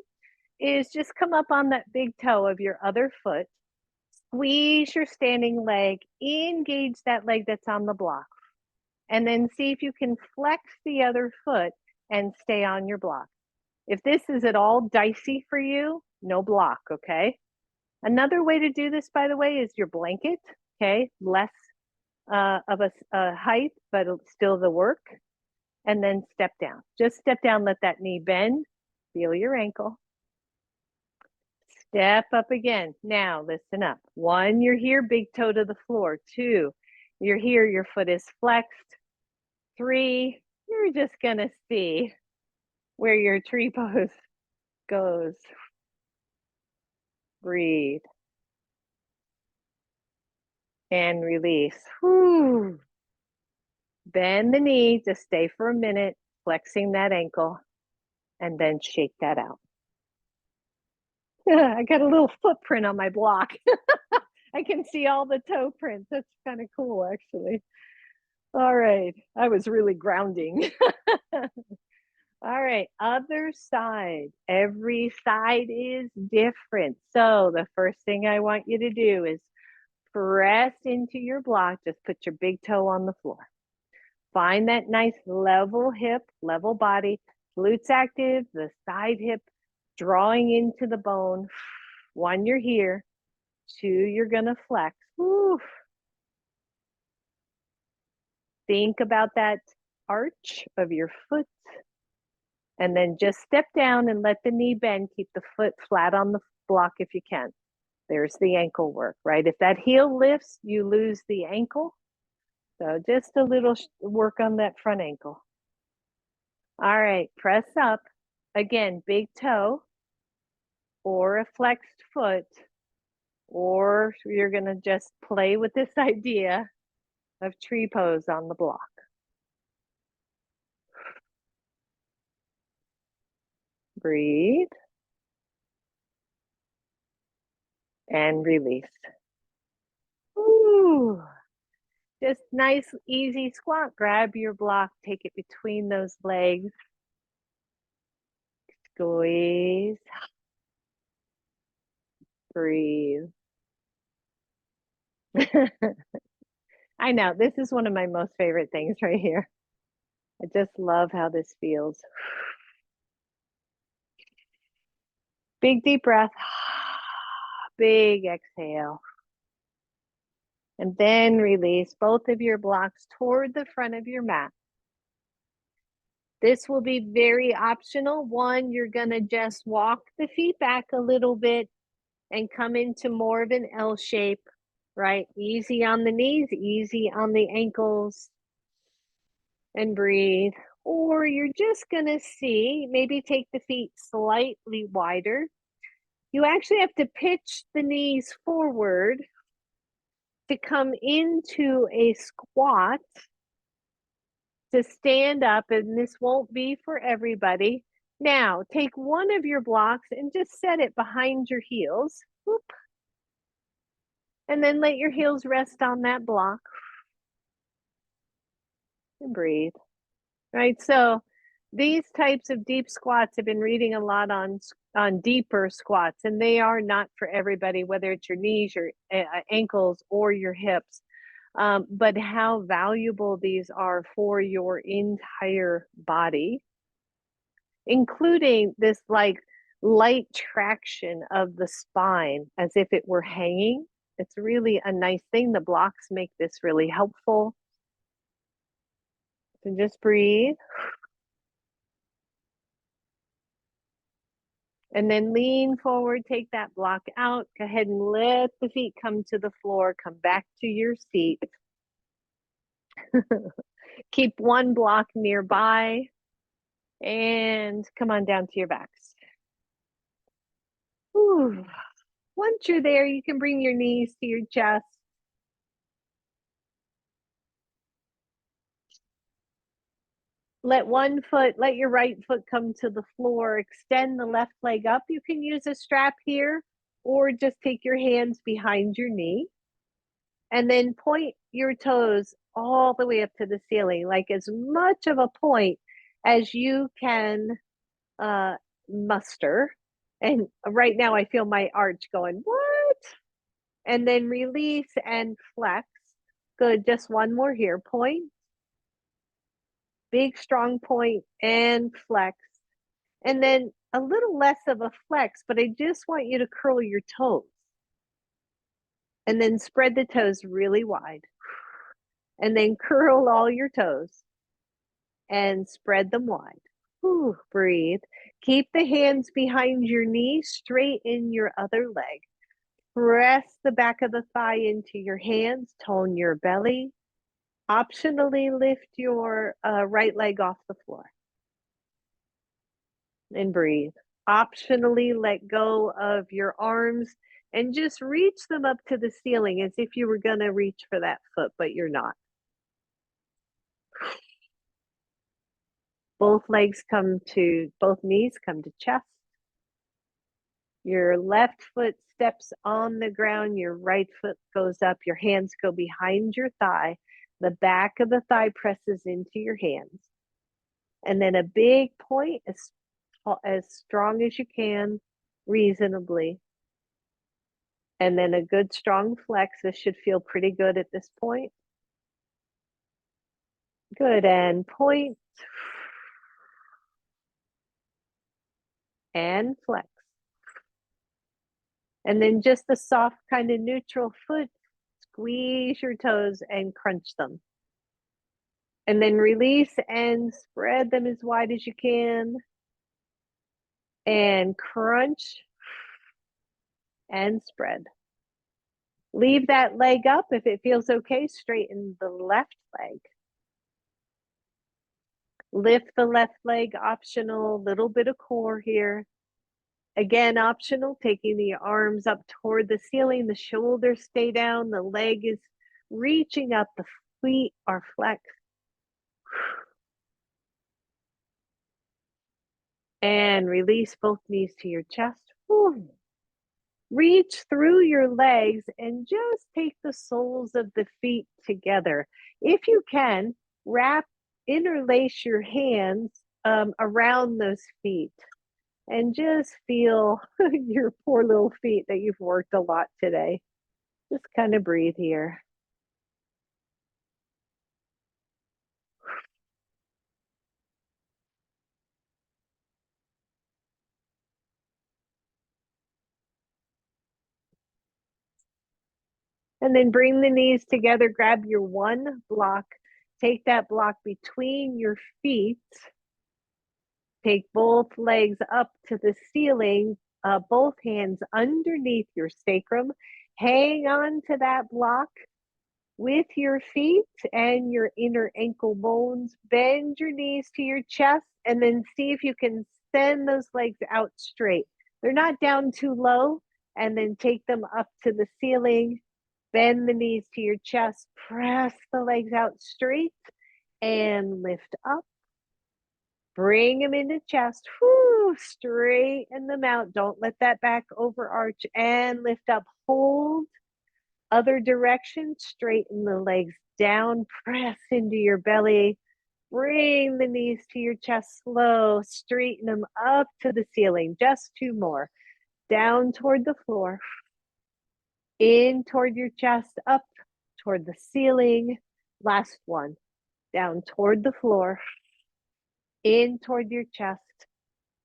is just come up on that big toe of your other foot, squeeze your standing leg, engage that leg that's on the block, and then see if you can flex the other foot and stay on your block. If this is at all dicey for you, no block, okay? Another way to do this, by the way, is your blanket, okay? Less of a height, but still the work. And then step down. Just step down, let that knee bend, feel your ankle. Step up again. Now, listen up. 1, you're here, big toe to the floor. 2, you're here, your foot is flexed. 3, you're just gonna see where your tree pose goes. Breathe. And release. Whew. Bend the knee, just stay for a minute, flexing that ankle, and then shake that out. I got a little footprint on my block. I can see all the toe prints. That's kind of cool, actually. All right. I was really grounding. All right. Other side. Every side is different. So the first thing I want you to do is press into your block. Just put your big toe on the floor. Find that nice level hip, level body, glutes active, the side hip drawing into the bone. 1, you're here. 2, you're gonna flex. Woo. Think about that arch of your foot. And then just step down and let the knee bend. Keep the foot flat on the block if you can. There's the ankle work, right? If that heel lifts, you lose the ankle. So just a little work on that front ankle. All right, press up. Again, big toe or a flexed foot, or you're gonna just play with this idea of tree pose on the block. Breathe. And release. Ooh. Just nice, easy squat. Grab your block, take it between those legs. Squeeze. Breathe. I know, this is one of my most favorite things right here. I just love how this feels. Big deep breath. Big exhale. And then release both of your blocks toward the front of your mat. This will be very optional. One, you're going to just walk the feet back a little bit and come into more of an L shape, right? Easy on the knees, easy on the ankles, and breathe. Or you're just going to see, maybe take the feet slightly wider. You actually have to pitch the knees forward to come into a squat to stand up, and this won't be for everybody. Now, take one of your blocks and just set it behind your heels. Whoop. And then let your heels rest on that block. And breathe. Right? So these types of deep squats, I've been reading a lot on deeper squats, and they are not for everybody, whether it's your knees, your ankles, or your hips. But how valuable these are for your entire body, including this like light traction of the spine as if it were hanging. It's really a nice thing. The blocks make this really helpful. So just breathe. And then lean forward, take that block out. Go ahead and let the feet come to the floor. Come back to your seat. Keep one block nearby. And come on down to your backs. Ooh. Once you're there, you can bring your knees to your chest. Let your right foot come to the floor. Extend the left leg up. You can use a strap here, or just take your hands behind your knee. And then point your toes all the way up to the ceiling, like as much of a point as you can muster. And right now I feel my arch going, what? And then release and flex. Good, just one more here. Point, big strong point, and flex. And then a little less of a flex, but I just want you to curl your toes. And then spread the toes really wide. And then curl all your toes and spread them wide. Whew, breathe. Keep the hands behind your knee, straighten your other leg. Press the back of the thigh into your hands, tone your belly. Optionally lift your right leg off the floor. And breathe. Optionally let go of your arms and just reach them up to the ceiling as if you were going to reach for that foot, but you're not. Both knees come to chest. Your left foot steps on the ground, your right foot goes up, your hands go behind your thigh, the back of the thigh presses into your hands. And then a big point as strong as you can, reasonably. And then a good strong flex. This should feel pretty good at this point. Good, and point. And flex. And then just a soft kind of neutral foot, squeeze your toes and crunch them. And then release and spread them as wide as you can. And crunch and spread. Leave that leg up. If it feels okay, straighten the left leg. Lift the left leg, optional, little bit of core here. Again, optional, taking the arms up toward the ceiling, the shoulders stay down, the leg is reaching up, the feet are flexed. And release both knees to your chest. Whew. Reach through your legs and just take the soles of the feet together. If you can, interlace your hands around those feet. and just feel your poor little feet that you've worked a lot today. Just kind of breathe here. And then bring the knees together, grab your one block, take that block between your feet, take both legs up to the ceiling, both hands underneath your sacrum. Hang on to that block with your feet and your inner ankle bones. Bend your knees to your chest and then see if you can send those legs out straight. They're not down too low. And then take them up to the ceiling. Bend the knees to your chest. Press the legs out straight and lift up. Bring them into chest. Whoo, straighten them out. Don't let that back overarch and lift up. Hold. Other direction, straighten the legs down, press into your belly, bring the knees to your chest slow, straighten them up to the ceiling. Just two more. Down toward the floor, in toward your chest, up toward the ceiling. Last one. Down toward the floor, in toward your chest,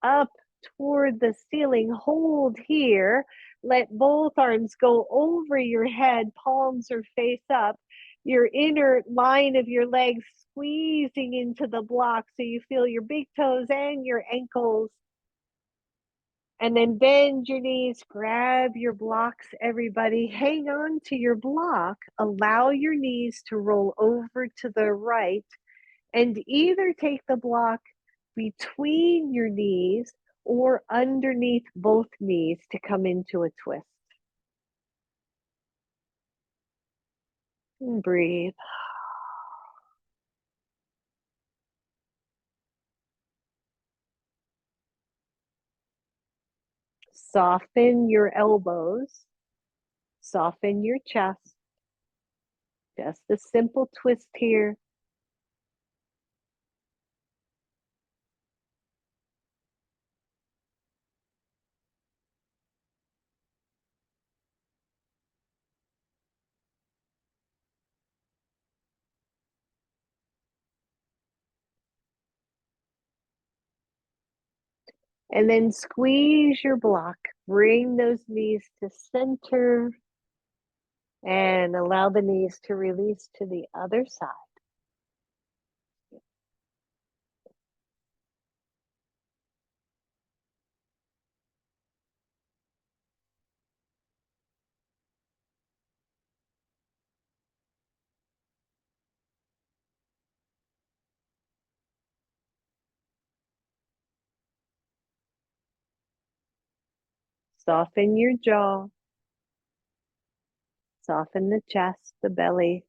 up toward the ceiling. Hold here. Let both arms go over your head, palms are face up. Your inner line of your legs squeezing into the block so you feel your big toes and your ankles. And then bend your knees, grab your blocks, everybody. Hang on to your block. Allow your knees to roll over to the right and either take the block between your knees or underneath both knees to come into a twist. And breathe. Soften your elbows. Soften your chest. Just a simple twist here. And then squeeze your block. Bring those knees to center and allow the knees to release to the other side. Soften your jaw. Soften the chest, the belly.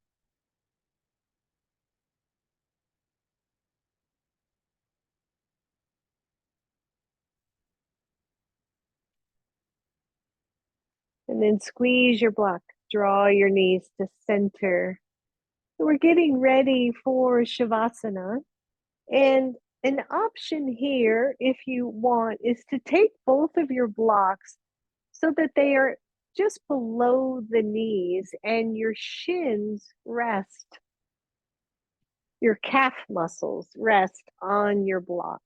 And then squeeze your block. Draw your knees to center. So we're getting ready for Shavasana. And an option here, if you want, is to take both of your blocks so that they are just below the knees and your shins rest, your calf muscles rest on your blocks.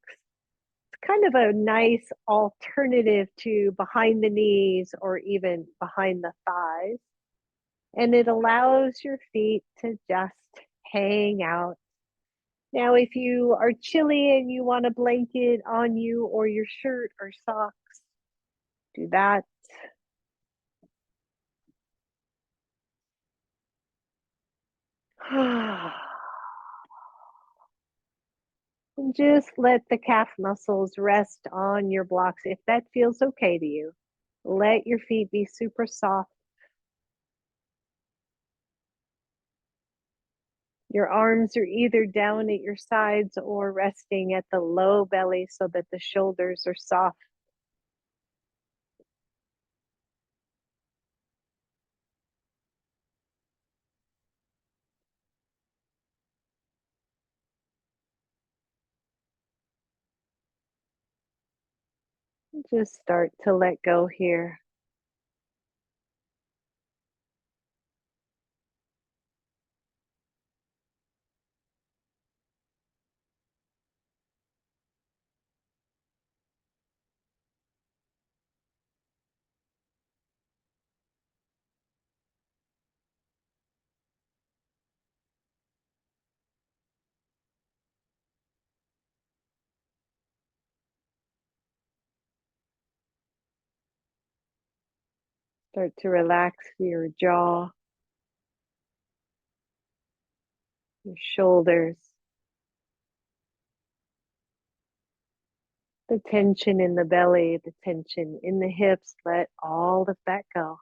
It's kind of a nice alternative to behind the knees or even behind the thighs. And it allows your feet to just hang out. Now, if you are chilly and you want a blanket on you or your shirt or socks, do that. And just let the calf muscles rest on your blocks if that feels okay to you. Let your feet be super soft. Your arms are either down at your sides or resting at the low belly so that the shoulders are soft. Just start to let go here. Start to relax your jaw, your shoulders, the tension in the belly, the tension in the hips. Let all of that go.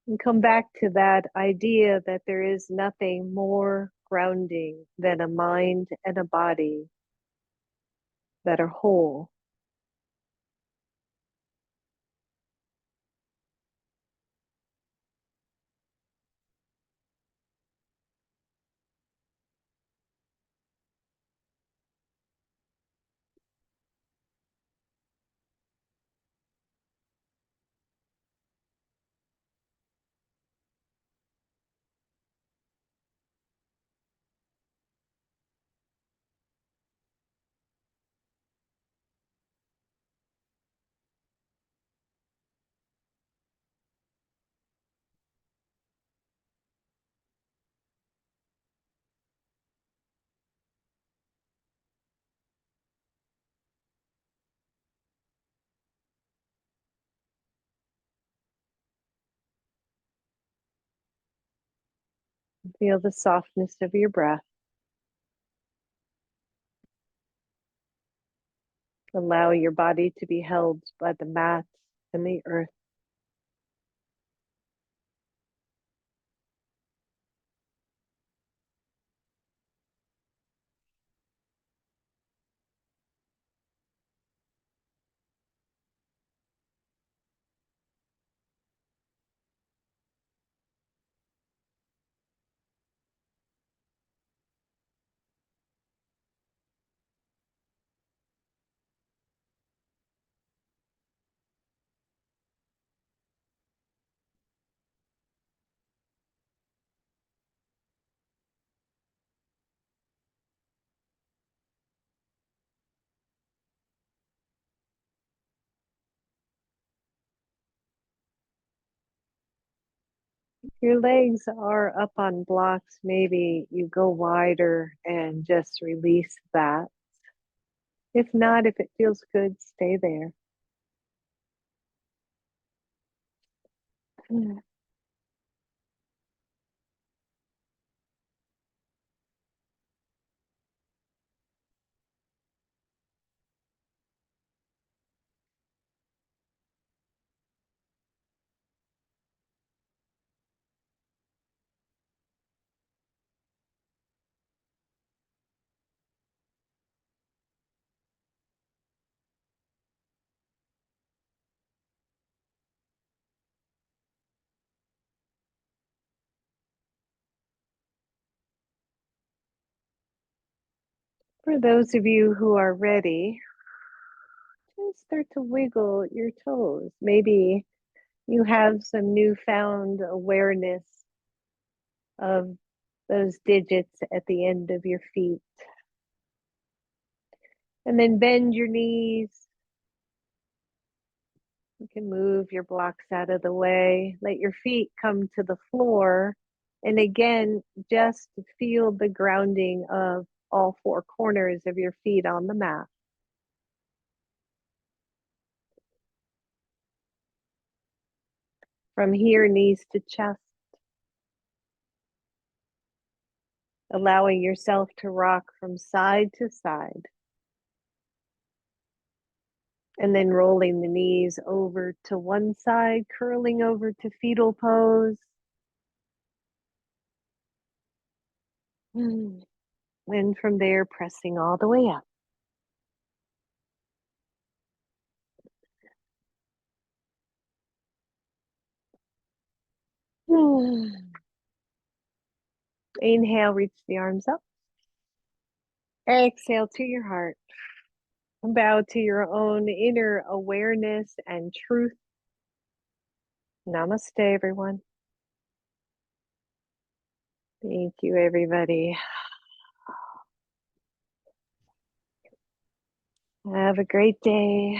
And come back to that idea that there is nothing more grounding than a mind and a body that are whole. Feel the softness of your breath. Allow your body to be held by the mat and the earth. If your legs are up on blocks, maybe you go wider and just release that. If not, if it feels good, stay there. For those of you who are ready, just start to wiggle your toes. Maybe you have some newfound awareness of those digits at the end of your feet. And then bend your knees. You can move your blocks out of the way. Let your feet come to the floor. And again, just feel the grounding of all four corners of your feet on the mat. From here, knees to chest. Allowing yourself to rock from side to side. And then rolling the knees over to one side, curling over to fetal pose. And from there, pressing all the way up. Inhale, reach the arms up. Exhale to your heart. Bow to your own inner awareness and truth. Namaste, everyone. Thank you, everybody. Have a great day.